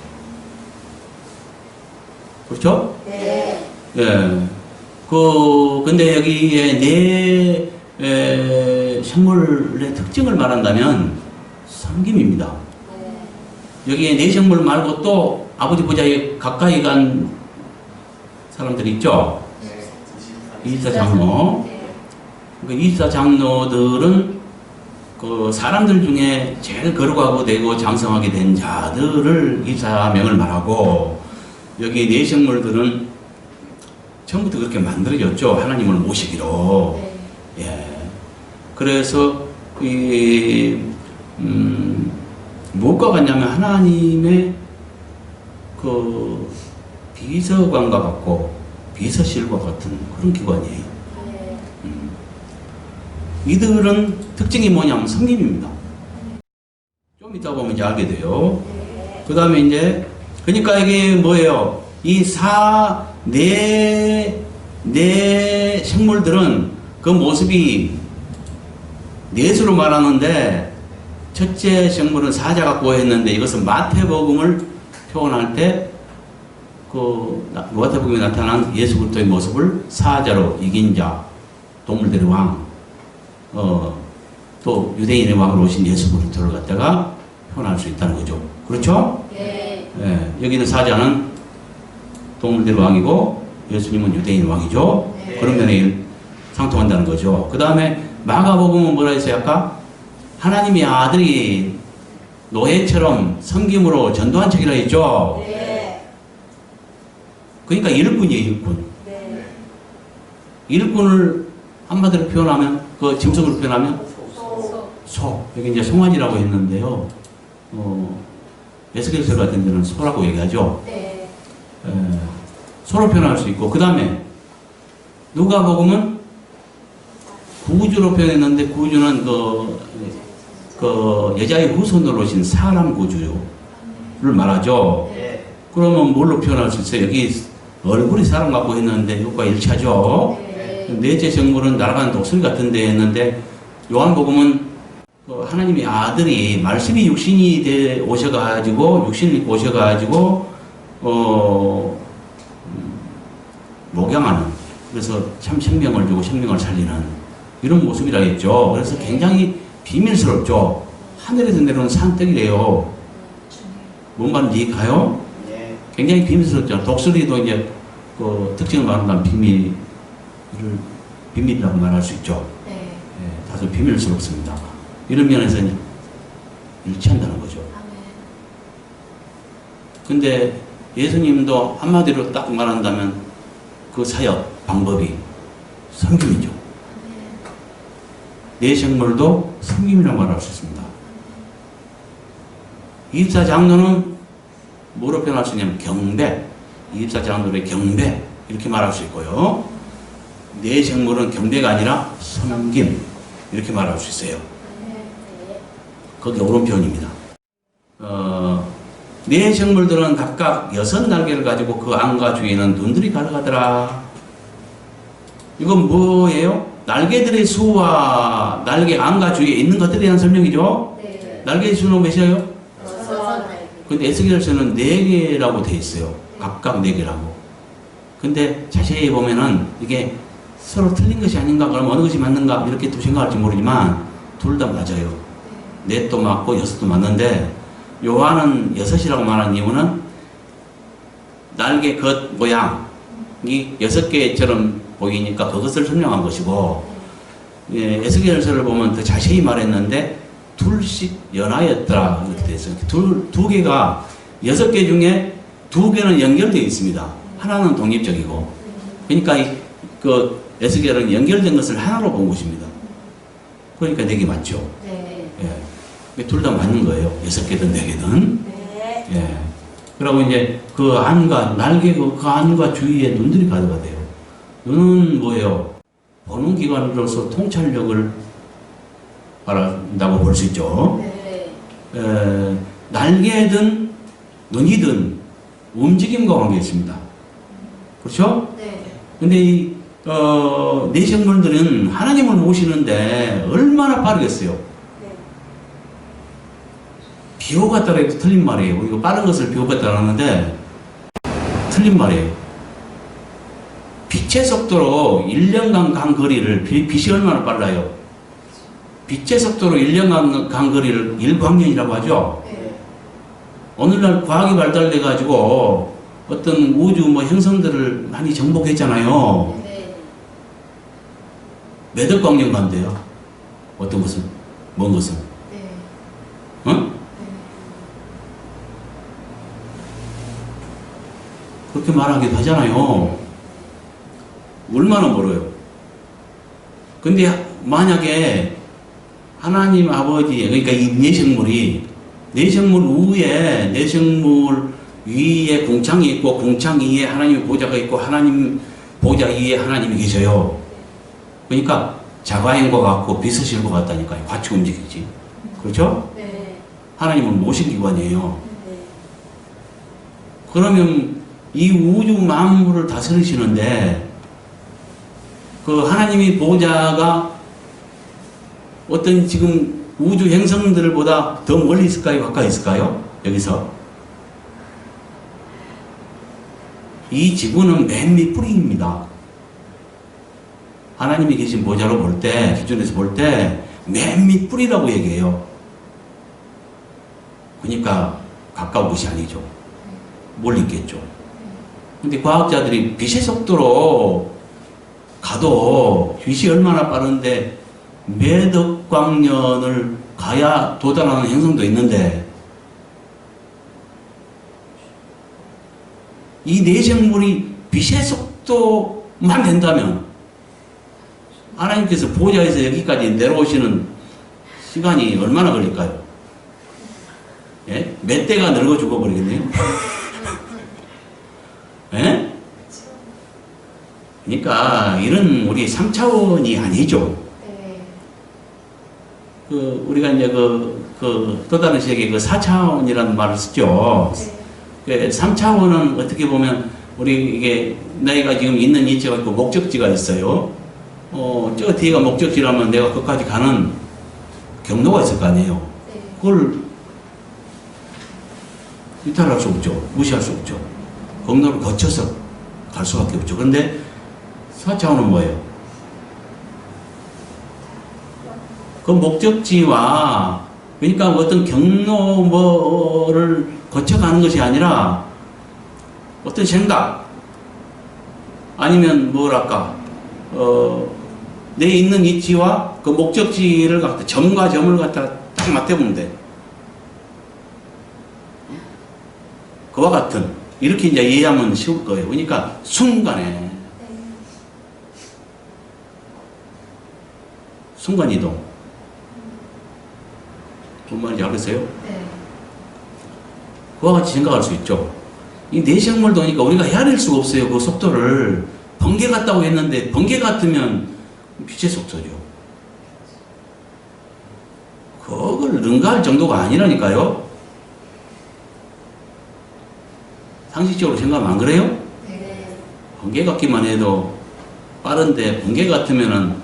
그렇죠? 네. 예. 근데 여기에 생물의 특징을 말한다면 섬김입니다. 네. 여기에 네 생물 말고 또 아버지 보좌에 가까이 간 사람들이 있죠? 24장로. 네. 그 24장로들은 그 사람들 중에 제일 거룩하고 되고 장성하게 된 자들을 24명을 말하고 여기 네 생물들은 처음부터 그렇게 만들어졌죠. 하나님을 모시기로. 네. 예. 그래서 무엇과 같냐면 하나님의 그 비서관과 같고 비서실과 같은 그런 기관이에요. 네. 이들은 특징이 뭐냐면 성김입니다. 좀 이따 보면 이제 알게 돼요. 네. 그 다음에 이제 그러니까 이게 뭐예요? 네 생물들은 그 모습이 넷으로 말하는데 첫째 생물은 사자 같고 했는데 이것은 마태복음을 표현할 때 그 마태복음에 나타난 예수 그리스도의 모습을 사자로 이긴 자, 동물들의 왕, 또 유대인의 왕으로 오신 예수 그리스도를 갖다가 표현할 수 있다는 거죠. 그렇죠? 네. 예, 여기는 사자는 동물들의 왕이고 예수님은 유대인 왕이죠. 네. 그런 면에 상통한다는 거죠. 그 다음에 마가복음은 뭐라 했어요? 아까 하나님의 아들이 노예처럼 섬김으로 전도한 책이라 했죠. 네. 그러니까 일꾼이에요, 일꾼. 네. 일꾼을 한마디로 표현하면, 그 짐승으로 표현하면 소. 여기 이제 송아지라고 했는데요. 에스겔서 같은 데는 소라고 얘기하죠. 네. 소로 표현할 수 있고, 그 다음에 누가복음은 구주로 표현했는데 구주는 그 여자의 후손으로 오신 사람 구주를 말하죠. 네. 그러면 뭘로 표현할 수 있어요? 여기 얼굴이 사람 같고 했는데 이것과 일치하죠. 네. 넷째 생물은 날아가는 독수리 같은데 했는데 요한복음은 하나님의 아들이 말씀이 육신이 돼 오셔가지고 육신을 입고 오셔가지고 목양하는, 그래서 참 생명을 주고 생명을 살리는 이런 모습이라 했죠. 그래서 굉장히 비밀스럽죠. 하늘에서 내려오는 산떡이래요. 뭔 말인지 이해가요? 네. 굉장히 비밀스럽죠. 독수리도 이제 그 특징을 말한다면 비밀이라고 말할 수 있죠. 네. 예, 다소 비밀스럽습니다. 이런 면에서 일치한다는 거죠. 아멘. 근데 예수님도 한마디로 딱 말한다면 그 사역 방법이 섬김이죠. 네 생물도 섬김이라고 말할 수 있습니다. 24장로는 뭐로 표현할 수 있냐면 경배, 24장로의 경배 이렇게 말할 수 있고요. 네 생물은 경배가 아니라 섬김 이렇게 말할 수 있어요. 거기 옳은 표현입니다. 네 생물들은 각각 6날개를 가지고 그 안과 주위에는 눈들이 가득하더라. 이건 뭐예요? 날개들의 수와 날개 안과 주위에 있는 것들에 대한 설명이죠. 네. 날개의 수는 몇이에요? 여섯. 근데 에스겔서는 4개라고 돼 있어요. 각각 4개라고. 근데 자세히 보면은 이게 서로 틀린 것이 아닌가, 그럼 어느 것이 맞는가 이렇게 또 생각할지 모르지만 둘 다 맞아요. 넷도 맞고 6도 맞는데 요한은 6이라고 말하는 이유는 날개 겉 모양이 6개처럼 보이니까 그것을 설명한 것이고, 예, 에스겔서를 보면 더 자세히 말했는데 둘씩 연하였더라 이렇게 되어 있어요. 두 개가 6개 중에 2개는 연결되어 있습니다. 하나는 독립적이고, 그러니까 그 에스겔은 연결된 것을 하나로 본 것입니다. 그러니까 4개 맞죠. 네. 예. 둘 다 맞는 거예요. 6개든 4개든. 네. 예. 그리고 이제 그 안과 날개 그 안과 주위에 눈들이 가득하대요. 눈은 뭐예요? 보는 기관으로서 통찰력을 말한다고 볼 수 있죠. 네. 날개든 눈이든 움직임과 관계 있습니다. 그렇죠? 네. 근데 이 네 생물들은 하나님을 모시는데 얼마나 빠르겠어요. 네. 비호 같다라 해도 틀린 말이에요. 이거 빠른 것을 비호 같다라 하는데 틀린 말이에요. 빛의 속도로 1년간 간 거리를 빛이 얼마나 빨라요? 빛의 속도로 1년간 간 거리를 일광년이라고 하죠. 네. 오늘날 과학이 발달돼 가지고 어떤 우주 행성들을 많이 정복했잖아요. 네. 몇억 광년 간대요. 어떤 것은, 먼 것은, 네. 어? 그렇게 말하기도 하잖아요. 얼마나 멀어요. 근데 만약에 하나님 아버지, 그러니까 이 네 생물이 내생물 위에 내생물 위에 궁창이 있고 궁창 위에 하나님의 보좌가 있고 하나님 보좌 위에 하나님이 계셔요. 그러니까 자가인과 같고 비서실과 같다니까요. 같이 움직이지. 그렇죠? 네. 하나님은 모신기관이에요. 네. 그러면 이 우주 만물을 다스리시는데 그 하나님의 보좌가 어떤 지금 우주 행성들보다 더 멀리 있을까요? 가까이 있을까요? 여기서 이 지구는 맨 밑뿌리입니다. 하나님이 계신 보좌로 볼 때, 기준에서 볼 때 맨 밑뿌리라고 얘기해요. 그러니까 가까운 곳이 아니죠. 멀리 있겠죠. 근데 과학자들이 빛의 속도로 가도 빛이 얼마나 빠른데 몇 억 광년을 가야 도달하는 행성도 있는데 이 내생물이 빛의 속도만 된다면 하나님께서 보좌에서 여기까지 내려오시는 시간이 얼마나 걸릴까요? 예? 몇 대가 늙어 죽어버리겠네요. 예? 그러니까 이런 우리 3차원이 아니죠. 네. 우리가 이제 또 다른 시각에 4차원이라는 말을 쓰죠. 네. 3차원은 어떻게 보면 우리 이게 내가 지금 있는 위치가 있고 목적지가 있어요. 저 뒤가 목적지라면 내가 거기까지 가는 경로가 있을 거 아니에요. 네. 그걸 이탈할 수 없죠. 무시할 수 없죠. 경로를 거쳐서 갈 수밖에 없죠. 그런데 4차원은 뭐예요? 그 목적지와 그러니까 어떤 경로를 거쳐가는 것이 아니라 어떤 생각 아니면 뭐랄까 내 있는 위치와 그 목적지를 갖다 점과 점을 갖다 딱 맞대보면 돼. 그와 같은 이렇게 이제 이해하면 쉬울 거예요. 그러니까 순간에 순간이동. 뭔 말인지 알겠어요? 네. 그와 같이 생각할 수 있죠. 이 내생물도 그러니까 우리가 헤아릴 수가 없어요. 그 속도를 번개 같다고 했는데 번개 같으면 빛의 속도죠. 그걸 능가할 정도가 아니라니까요. 상식적으로 생각하면 안 그래요? 네. 번개 같기만 해도 빠른데 번개 같으면은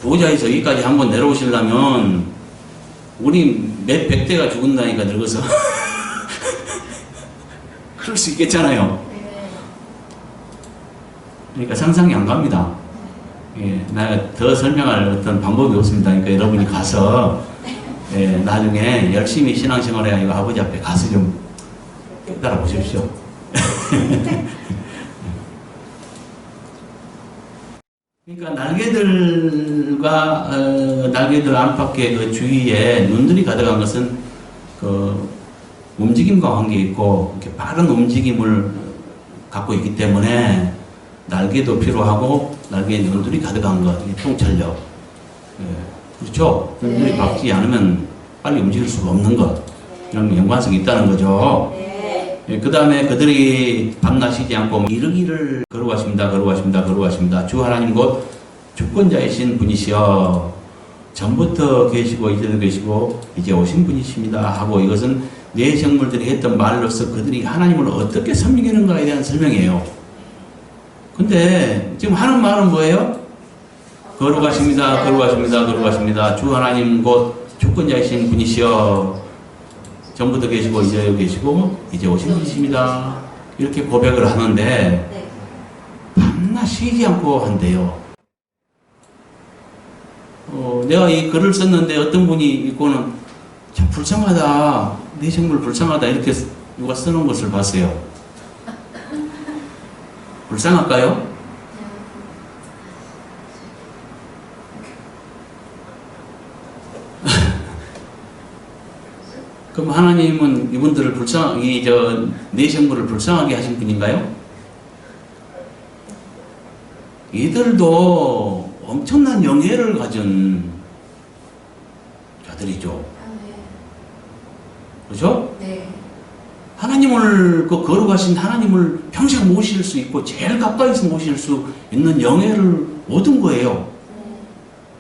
보좌에서 여기까지 한번 내려오시려면 우리 몇 백대가 죽은다니까 늙어서 그럴 수 있겠잖아요. 네. 그러니까 상상이 안 갑니다. 예, 나 더 설명할 어떤 방법이 없습니다. 그러니까 여러분이 가서 예, 나중에 열심히 신앙생활해야 이거 아버지 앞에 가서 좀 깨달아 보십시오. 그러니까 날개들과 날개들 안팎의 그 주위에 눈들이 가득한 것은 그 움직임과 관계 있고 이렇게 빠른 움직임을 갖고 있기 때문에 날개도 필요하고 날개에 눈들이 가득한 것, 이게 통찰력. 예, 그렇죠? 눈들이 네. 박지 않으면 빨리 움직일 수가 없는 것. 이런 연관성이 있다는 거죠. 네. 예, 그 다음에 그들이 밤낮 쉬지 않고 이르기를 걸어가십니다. 걸어가십니다. 걸어가십니다. 주 하나님 곧 주권자이신 분이시여 전부터 계시고 이제도 계시고 이제 오신 분이십니다 하고 이것은 내생물들이 했던 말로서 그들이 하나님을 어떻게 섬기는가에 대한 설명이에요. 근데 지금 하는 말은 뭐예요? 걸어가십니다. 걸어가십니다. 걸어가십니다. 주 하나님 곧 주권자이신 분이시여 전부터 계시고 이제도 계시고 이제 오신 분이십니다. 이렇게 고백을 하는데 네. 밤낮 쉬지 않고 한대요. 내가 이 글을 썼는데 어떤 분이 읽고는 참 불쌍하다. 내 생물 불쌍하다. 이렇게 누가 써놓은 것을 봤어요. 불쌍할까요? 그럼 하나님은 이분들을 내 생물을 불쌍하게 하신 분인가요? 이들도 엄청난 영예를 가진 자들이죠. 그죠? 네. 하나님을 그 거룩하신 하나님을 평생 모실 수 있고 제일 가까이서 모실 수 있는 영예를 얻은 거예요.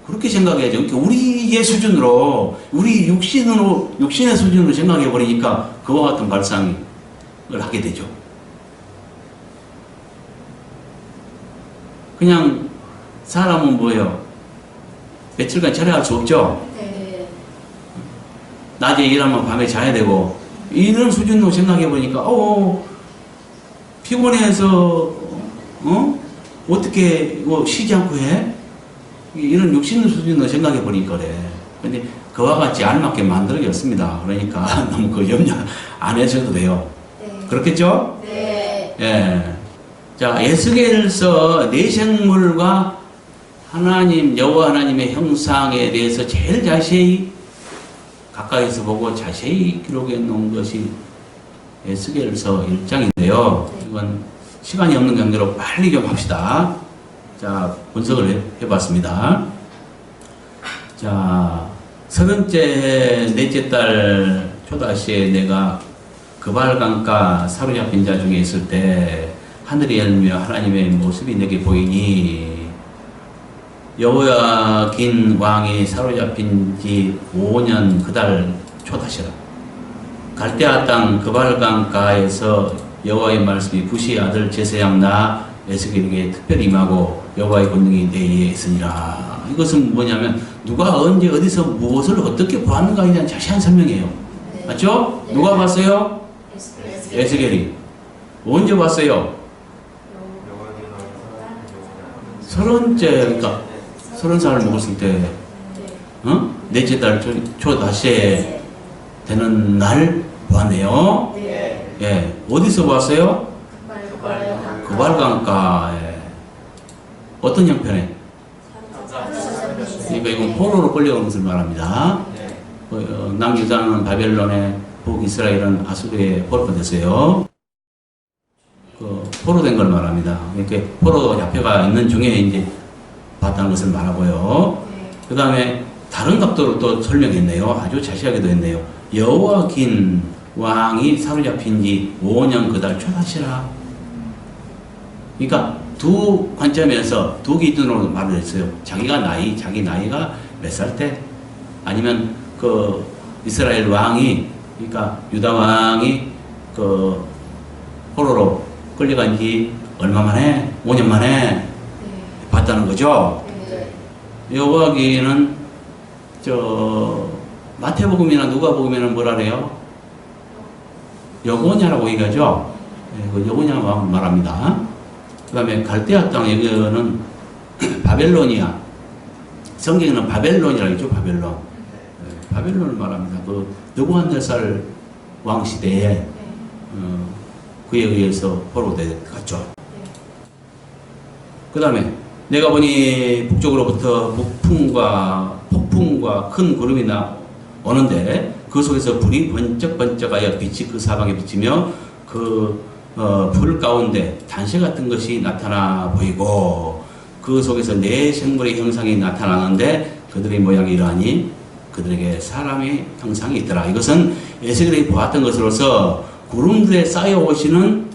그렇게 생각해야죠. 그러니까 우리의 수준으로 우리 육신의 수준으로 생각해 버리니까 그와 같은 발상을 하게 되죠. 그냥 사람은 뭐예요? 며칠간 절약할 수 없죠. 네. 낮에 일하면 밤에 자야 되고 이런 수준으로 생각해 보니까 피곤해서 어떻게 쉬지 않고 해? 이런 육신 수준으로 생각해 보니까 그래. 근데 그와 같이 알맞게 만들어졌습니다. 그러니까 너무 그 염려 안 하셔도 돼요. 네. 그렇겠죠? 네. 예. 자, 에스겔서 내생물과 하나님, 여호와 하나님의 형상에 대해서 제일 자세히 가까이서 보고 자세히 기록해 놓은 것이 에스겔서 1장인데요. 이건 시간이 없는 관계로 빨리 좀 합시다. 자, 분석을 해봤습니다. 자, 30째 넷째 달 초다시에 내가 그발강가 사로잡힌 자 중에 있을 때 하늘이 열며 하나님의 모습이 내게 보이니 여호야긴 왕이 사로잡힌 지 5년 그달 초다시라. 갈대아 땅 그발강가에서 여호와의 말씀이 부시의 아들 제사장 나 에스겔에게 특별히 임하고 여호와의 권능이 내 위에 있으니라. 이것은 뭐냐면 누가 언제 어디서 무엇을 어떻게 보았는가에 대한 자세한 설명이에요. 네. 맞죠? 네. 누가 봤어요? 에스겔이. 언제 봤어요? 30째, 그러니까 30살을 먹었을 때, 넷째 달 초다시에 되는 날 보았네요. 네. 예, 어디서 봤어요? 그발강가에. 어떤 형편에? 그러니까 이건 포로로 끌려온 것을 말합니다. 남유다는 바벨론에, 북이스라엘은 아수르에 포로가 됐어요. 그 포로된 걸 말합니다. 이렇게 포로 잡혀가 있는 중에 이제 봤다는 것을 말하고요. 그 다음에 다른 각도로 또 설명했네요. 아주 자세하게도 했네요. 여호와긴 왕이 사로잡힌 지 5년 그달 초다시라. 그러니까 두 관점에서 두 기준으로 말을 했어요. 자기 나이가 몇 살 때, 아니면 그 이스라엘 왕이, 그러니까 유다 왕이 그 포로로 끌려간 지 얼마 만에? 5년 만에 봤다는 거죠. 여호와기는 마태복음이나 누가복음에는 뭐라 그래요? 여고냐라고 얘기하죠. 그 여고냐 말합니다. 그 다음에 갈대아 땅 여기는 바벨로니아. 성경에는 바벨론이라고 했죠. 바벨론. 바벨론을 말합니다. 그 느부갓네살 왕 시대에 그에 의해서 포로되었죠. 그 다음에 내가 보니 북쪽으로부터 폭풍과 큰 구름이 오는데 그 속에서 불이 번쩍번쩍하여 빛이 그 사방에 비치며 그 불 가운데 단시 같은 것이 나타나 보이고 그 속에서 네 생물의 형상이 나타나는데 그들의 모양이 이러하니 그들에게 사람의 형상이 있더라. 이것은 에스겔이 보았던 것으로서 구름들에 쌓여 오시는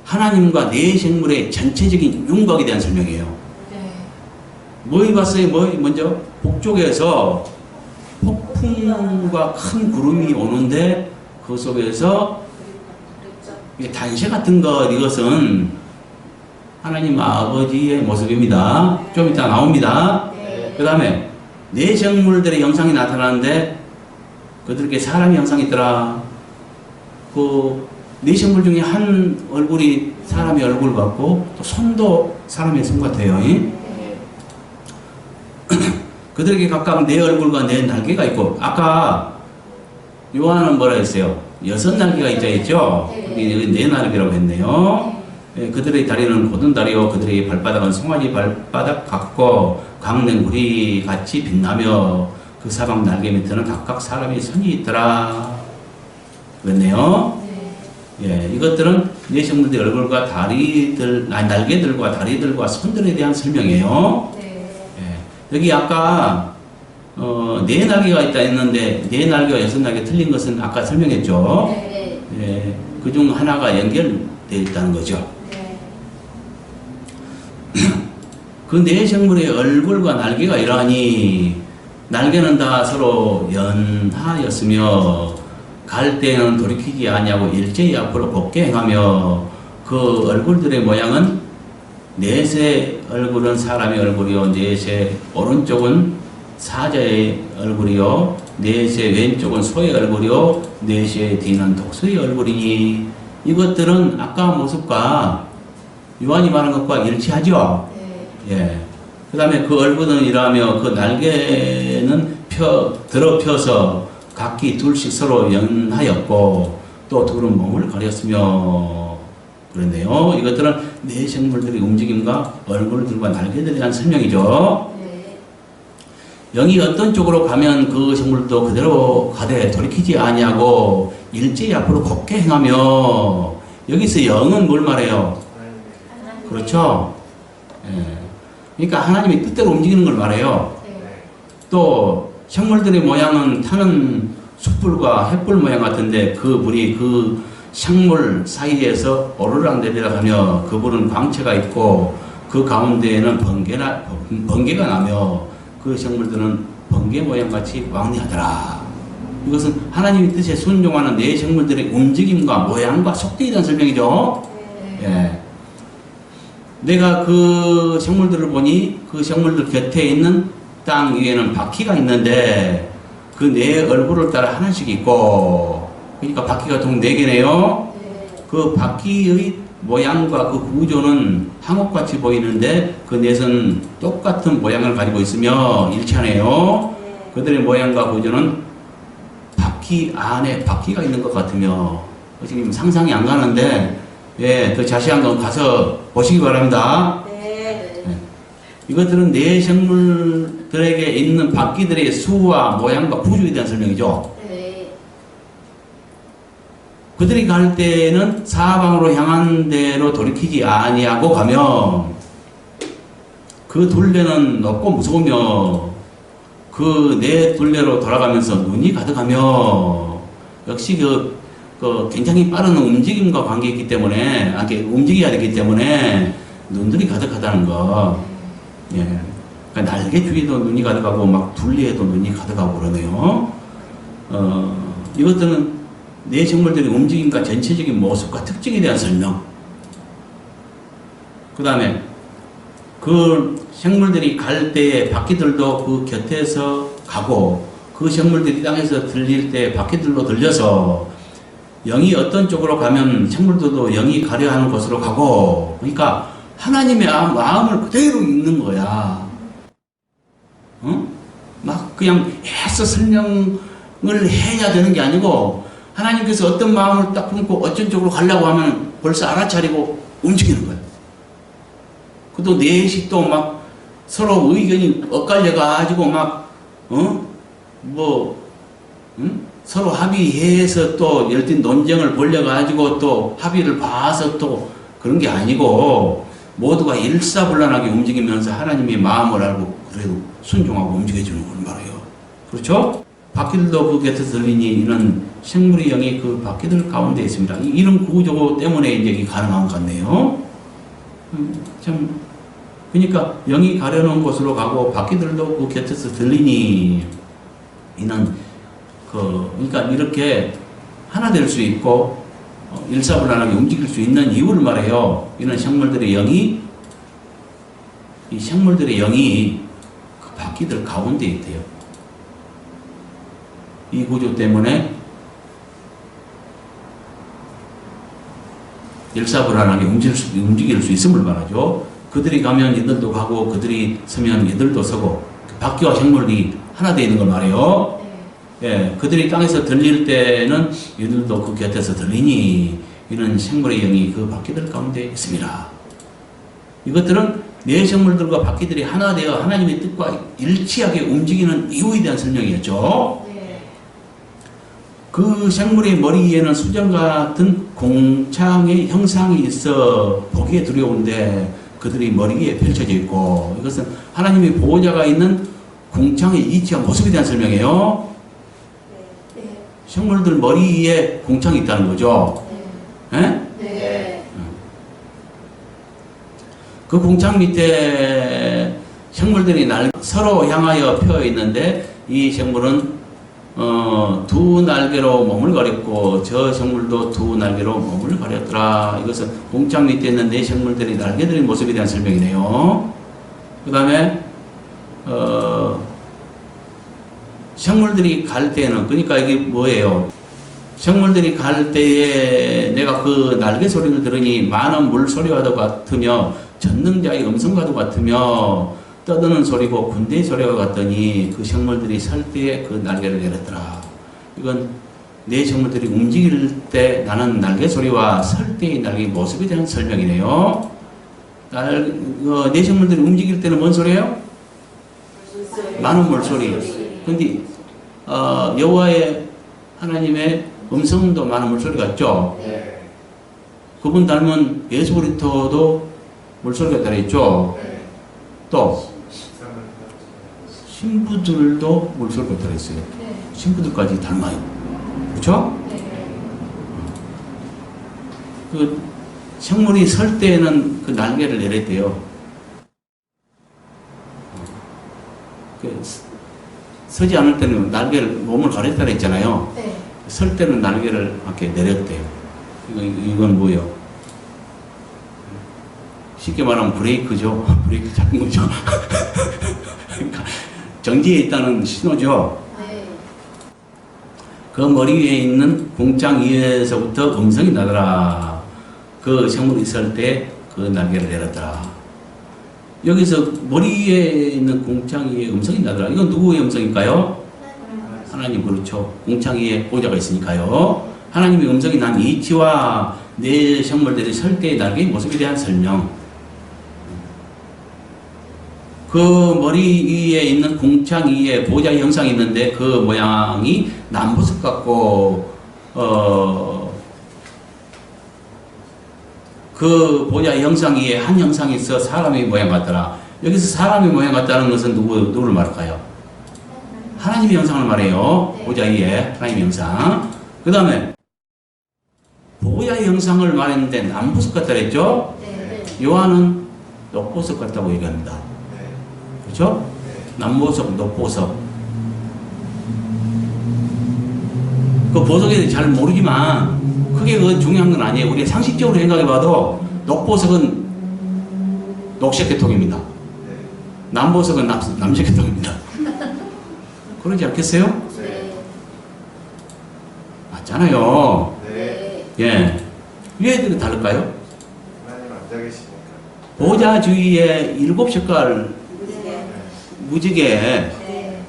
하나님과 네 생물의 전체적인 윤곽에 대한 설명이에요. 뭐 봤어요? 먼저 북쪽에서 폭풍과 큰 구름이 오는데 그 속에서 단시 같은 것, 이것은 하나님 아버지의 모습입니다. 좀 이따 나옵니다. 그 다음에 네 생물들의 형상이 나타나는데 그들에게 사람의 형상이 있더라. 그 네 생물 중에 한 얼굴이 사람의 얼굴 같고 또 손도 사람의 손 같아요. 그들에게 각각 네 얼굴과 네 날개가 있고, 아까 요한은 뭐라 했어요? 6날개가 있자 했죠? 여기 네 날개라고 했네요. 그들의 다리는 고든 다리요, 그들의 발바닥은 송아지 발바닥 같고 강냉구리 같이 빛나며 그 사방 날개 밑에는 각각 사람의 손이 있더라. 그랬네요. 예, 이것들은 네 생물들의 얼굴과 다리들, 날개들과 다리들과 손들에 대한 설명이에요. 예, 여기 아까 네 날개가 있다 했는데 네 날개와 여섯 날개 틀린 것은 아까 설명했죠. 네. 예, 그중 하나가 연결되어 있다는 거죠. 네. 그 네 생물의 얼굴과 날개가 이러하니 날개는 다 서로 연하였으며 갈 때는 돌이키지 아니하고 일제히 앞으로 곱게 행하며 그 얼굴들의 모양은 넷의 얼굴은 사람의 얼굴이요 넷의 오른쪽은 사자의 얼굴이요 넷의 왼쪽은 소의 얼굴이요 넷의 뒤는 독수리의 얼굴이니 이것들은 아까 모습과 요한이 말한 것과 일치하죠. 네. 예. 그 다음에 그 얼굴은 이러하며 그 날개는 들어 펴서 각기 둘씩 서로 연하였고 또 둘은 몸을 가렸으며 그런데요. 이것들은 네 생물들의 움직임과 얼굴들과 날개들에 대한 설명이죠. 네. 영이 어떤 쪽으로 가면 그 생물도 그대로 가되 돌이키지 아니하고 일제히 앞으로 곱게 행하며 여기서 영은 뭘 말해요? 하나님. 그렇죠? 예. 그러니까 하나님의 뜻대로 움직이는 걸 말해요. 네. 또 생물들의 모양은 타는 숯불과 햇불 모양 같은데 그 불이 그 생물 사이에서 오르락 내리락 하며 그 불은 광채가 있고 그 가운데에는 번개가 나며 그 생물들은 번개 모양같이 왕래하더라. 이것은 하나님의 뜻에 순종하는 네 생물들의 움직임과 모양과 속도에 대한 설명이죠. 네. 예. 내가 그 생물들을 보니 그 생물들 곁에 있는 땅 위에는 바퀴가 있는데 그 네 얼굴을 따라 하나씩 있고 그러니까 바퀴가 총 4개네요. 네. 그 바퀴의 모양과 그 구조는 항옥같이 보이는데 그 넷은 똑같은 모양을 가지고 있으며 일치하네요. 네. 그들의 모양과 구조는 바퀴 안에 바퀴가 있는 것 같으며 지금 상상이 안 가는데 예, 더 자세한 건 가서 보시기 바랍니다. 네. 예. 이것들은 네 생물들에게 있는 바퀴들의 수와 모양과 구조에 대한 설명이죠. 네. 그들이 갈 때는 사방으로 향한 대로 돌이키지 아니하고 가며 그 둘레는 높고 무서우며 그 네 둘레로 돌아가면서 눈이 가득하며 역시 그 굉장히 빠른 움직임과 관계있기 때문에 움직여야 되기 때문에 눈들이 가득하다는 거. 예. 그러니까 날개 주위도 눈이 가득하고 막 둘레에도 눈이 가득하고 그러네요. 이것들은 네 생물들의 움직임과 전체적인 모습과 특징에 대한 설명. 그 다음에 그 생물들이 갈 때에 바퀴들도 그 곁에서 가고 그 생물들이 땅에서 들릴 때 바퀴들로 들려서 영이 어떤 쪽으로 가면 생물들도 영이 가려 하는 곳으로 가고 그러니까 하나님의 마음을 그대로 읽는 거야. 어? 막 그냥 애써 설명을 해야 되는 게 아니고 하나님께서 어떤 마음을 딱 품고 어떤 쪽으로 가려고 하면 벌써 알아차리고 움직이는 거야. 그도 넷이 또 막 서로 의견이 엇갈려가지고 막 서로 합의해서 또 열띤 논쟁을 벌려가지고 또 합의를 봐서 또 그런 게 아니고 모두가 일사불란하게 움직이면서 하나님의 마음을 알고 그래도 순종하고 움직여주는 걸 말해요. 그렇죠? 바퀴들도 그 곁에서 들리니 이는 생물의 영이 그 바퀴들 가운데 있습니다. 이런 구조 때문에 이제 이게 가능한 것 같네요. 참 그러니까 영이 가려놓은 곳으로 가고 바퀴들도 그 곁에서 들리니 이는 그러니까 이렇게 하나 될 수 있고 일사불란하게 움직일 수 있는 이유를 말해요. 이는 생물들의 영이 그 바퀴들 가운데 있대요. 이 구조 때문에 일사불란하게 움직일 수 있음을 말하죠. 그들이 가면 얘들도 가고 그들이 서면 얘들도 서고 바퀴와 생물이 하나 되어 있는 걸 말해요. 예, 그들이 땅에서 들릴 때는 얘들도 그 곁에서 들리니 이는 생물의 영이 그 바퀴들 가운데 있습니다. 이것들은 네 생물들과 바퀴들이 하나 되어 하나님의 뜻과 일치하게 움직이는 이유에 대한 설명이었죠. 네. 그 생물의 머리 위에는 수정 같은 공창의 형상이 있어 보기에 두려운데 그들이 머리 위에 펼쳐져 있고 이것은 하나님의 보호자가 있는 공창의 이치와 모습에 대한 설명이에요. 네. 생물들 머리 위에 공창이 있다는 거죠. 네. 예? 네. 그 공창 밑에 생물들이 서로 향하여 펴 있는데 이 생물은 두 날개로 몸을 가렸고 저 생물도 두 날개로 몸을 가렸더라. 이것은 공창 밑에 있는 네 생물들이 날개 들인 모습에 대한 설명이네요. 그 다음에 생물들이 갈 때는, 그러니까 이게 뭐예요? 생물들이 갈 때에 내가 그 날개 소리를 들으니 많은 물소리와도 같으며 전능자의 음성과도 같으며 떠드는 소리고 군대의 소리와 같더니 그 생물들이 설 때에 그 날개를 내렸더라. 이건 내 생물들이 움직일 때 나는 날개 소리와 설 때의 날개의 모습에 대한 설명이네요. 내 생물들이 움직일 때는 뭔 소리예요? 많은 물소리. 근데 여호와의 하나님의 음성도 많은 물소리 같죠? 네. 그분 닮은 예수 그리스도도 물소리가 따라있죠? 네. 또 신부들도 물소리가 따라있어요. 네. 신부들까지 닮아요. 그렇죠? 네. 그 생물이 설 때에는 그 날개를 내렸대요. 서지 않을 때는 날개를, 몸을 가렸다 했잖아요. 네. 설 때는 날개를 이렇게 내렸대요. 이건 뭐예요? 쉽게 말하면 브레이크죠. 브레이크 잡은 거죠. 그러니까 정지에 있다는 신호죠. 네. 그 머리 위에 있는 공장 위에서부터 음성이 나더라. 그 생물이 있을 때 그 날개를 내렸더라. 여기서 머리 위에 있는 공창 위에 음성이 나더라. 이건 누구의 음성일까요? 하나님. 그렇죠. 공창 위에 보좌가 있으니까요. 하나님의 음성이 난 이치와 내 생물들이 설 때의 날개의 모습에 대한 설명. 그 머리 위에 있는 공창 위에 보좌의 형상이 있는데 그 모양이 남보석 같고 그 보좌의 형상 위에 한 형상이 있어 사람의 모양 같더라. 여기서 사람의 모양 같다는 것은 누구를 말할까요? 하나님의 형상을 말해요. 네. 보좌 위에 하나님의 형상. 그 다음에 보좌의 형상을 말했는데 남보석 같다 그랬죠? 네. 요한은 녹보석 같다고 얘기합니다. 그렇죠? 남보석, 녹보석. 그 보석에 대해 잘 모르지만 크게 그 중요한 건 아니에요. 우리가 상식적으로 생각해봐도 녹보석은 녹색계통입니다. 남보석은 남색계통입니다. 그러지 않겠어요? 네. 맞잖아요. 네. 예. 왜 다를까요? 하나님 앉아 계시니까. 보좌 주위에 7색깔 네. 무지개가 네.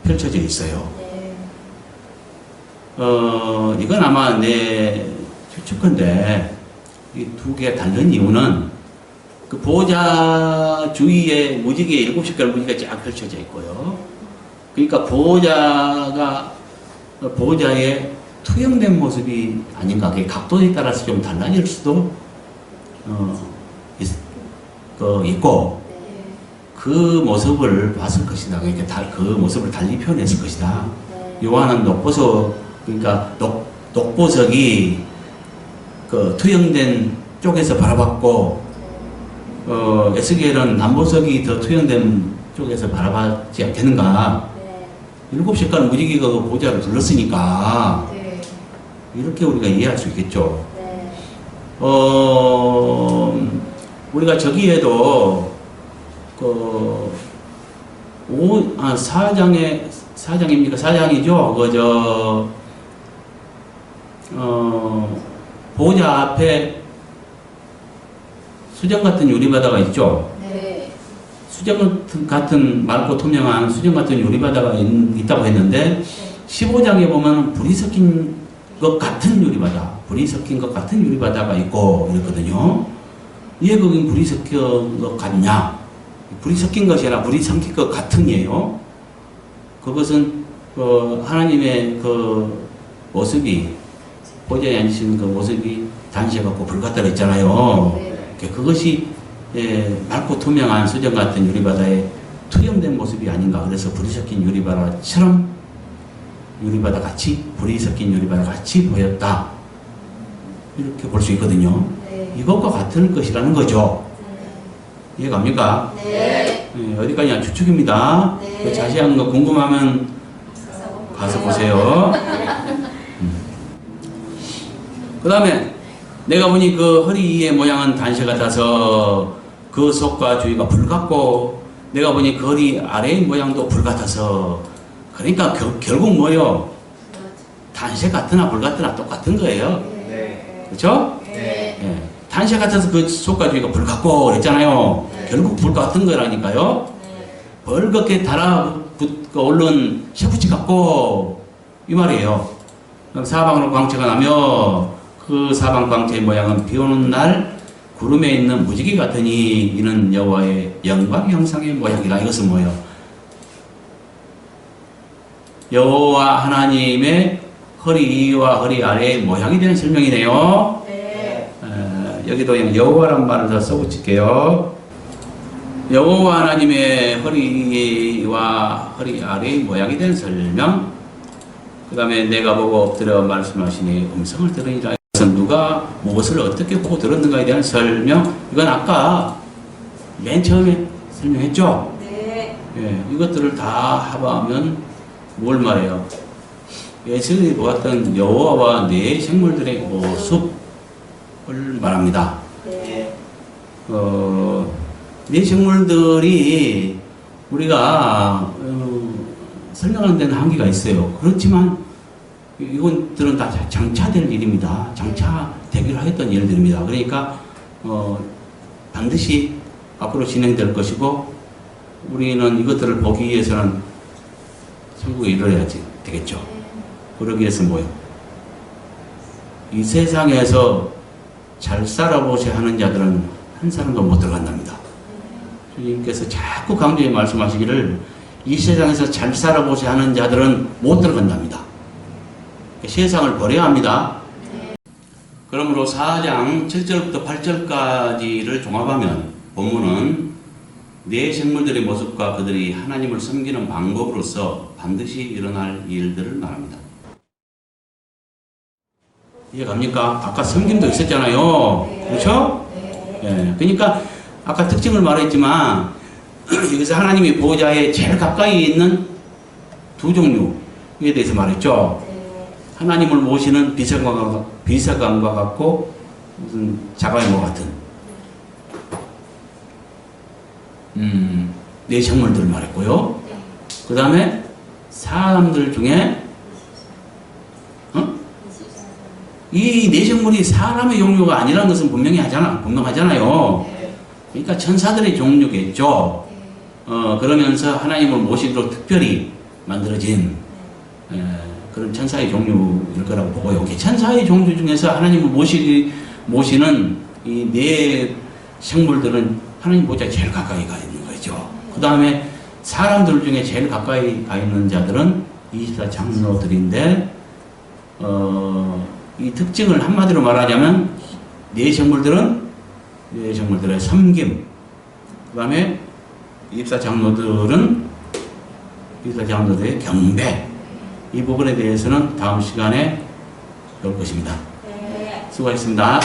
펼쳐져 있어요. 네. 이건 아마 내 추측인데, 이 두 개가 다른 이유는 그 보좌 주위에 무지개 7색깔 무지개가 쫙 펼쳐져 있고요. 그러니까 보좌의 투영된 모습이 아닌가. 그게 각도에 따라서 좀 달라질 수도 있고, 네. 그 모습을 봤을 것이다. 그러니까 그 모습을 달리 표현했을 것이다. 네. 요한은 녹보석, 그러니까 녹보석이 그 투영된 쪽에서 바라봤고, 에스겔은 남보석이 더 투영된 쪽에서 바라봤지 않겠는가. 네. 7색깔 무지개가 그 보좌를 둘렀으니까 네. 이렇게 우리가 이해할 수 있겠죠. 네. 우리가 저기에도 사장입니까? 사장이죠. 보좌 앞에 수정 같은 유리바다가 있죠. 네. 수정 같은 맑고 투명한 수정 같은 유리바다가 있다고 했는데 15장에 보면 불이 섞인 것 같은 유리바다, 불이 섞인 것 같은 유리바다가 있고 이랬거든요. 왜 거긴 불이 섞인 것 같냐? 불이 섞인 것이 아니라 불이 섞인 것 같은이에요. 그것은 하나님의 그 모습이, 보좌에 앉으시는 그 모습이 단시해갖고 불 같다 그랬잖아요. 네. 그것이 맑고 투명한 수정 같은 유리바다에 투영된 모습이 아닌가. 그래서 불이 섞인 유리바다처럼 유리바다 같이 불이 섞인 유리바다 같이 보였다. 이렇게 볼 수 있거든요. 네. 이것과 같은 것이라는 거죠. 이해갑니까? 네. 네, 어디까지나 추측입니다. 네. 그 자세한 거 궁금하면 가서 보세요. 그 다음에 내가 보니 그 허리의 모양은 단시 같아서 그 속과 주위가 불 같고, 내가 보니 그 허리 아래의 모양도 불 같아서, 그러니까 결국 뭐요? 단시 같으나 불 같으나 똑같은 거예요. 네. 그렇죠? 네. 예. 단시 같아서 그 속과 주위가 불 같고 그랬잖아요. 네. 결국 불 같은 거라니까요. 네. 벌겋게 달아붙고 오른 셰프치 같고 이 말이에요. 그럼 사방으로 광채가 나며 그 사방 광채의 모양은 비오는 날 구름에 있는 무지개 같으니 이는 여호와의 영광 형상의 모양이라. 이것은 뭐예요? 여호와 하나님의 허리와 허리 아래의 모양에 대한 설명이네요. 네. 여기도 여호와란 말을 더 써붙일게요. 여호와 하나님의 허리와 허리 아래의 모양에 대한 설명. 그 다음에 내가 보고 엎드려 말씀하시니 음성을 들으니라. 이것은 누가 무엇을 어떻게 보고 들었는가에 대한 설명. 이건 아까 맨 처음에 설명했죠. 네. 예, 이것들을 다 합하면 뭘 말해요? 예수님이 보았던 여호와와 네 생물들의 모습을 말합니다. 네. 네 생물들이 우리가 설명하는 데는 한계가 있어요. 그렇지만 이것들은 다 장차될 일입니다. 장차 되기로 하였던 일들입니다. 그러니까 반드시 앞으로 진행될 것이고, 우리는 이것들을 보기 위해서는 천국에 이르러야 되겠죠. 그러기 위해서 뭐예요? 이 세상에서 잘 살아보셔야 하는 자들은 한 사람도 못 들어간답니다. 주님께서 자꾸 강조해 말씀하시기를 이 세상에서 잘 살아보셔야 하는 자들은 못 들어간답니다. 세상을 버려야 합니다. 그러므로 4장 7절부터 8절까지를 종합하면 본문은 네 생물들의 모습과 그들이 하나님을 섬기는 방법으로서 반드시 일어날 일들을 말합니다. 이해갑니까? 아까 섬김도 있었잖아요. 그렇죠? 예, 그러니까 아까 특징을 말했지만 여기서 하나님이 보호자의 제일 가까이 있는 두 종류에 대해서 말했죠. 하나님을 모시는 비서관과 같고 무슨 자가이모 같은 네 생물들을 말했고요. 그 다음에 사람들 중에 이 네 생물이 사람의 종류가 아니라는 것은 분명하잖아요. 그러니까 천사들의 종류겠죠. 그러면서 하나님을 모시도록 특별히 만들어진 그런 천사의 종류일 거라고 보고요. 천사의 종류 중에서 하나님을 모시는 이 네 생물들은 하나님 보호자 제일 가까이 가 있는 거죠. 그 다음에 사람들 중에 제일 가까이 가 있는 자들은 24장로들인데 이 특징을 한마디로 말하자면 네 생물들의 섬김, 그 다음에 24장로들은 24장로들의 경배, 이 부분에 대해서는 다음 시간에 볼 것입니다. 수고하셨습니다.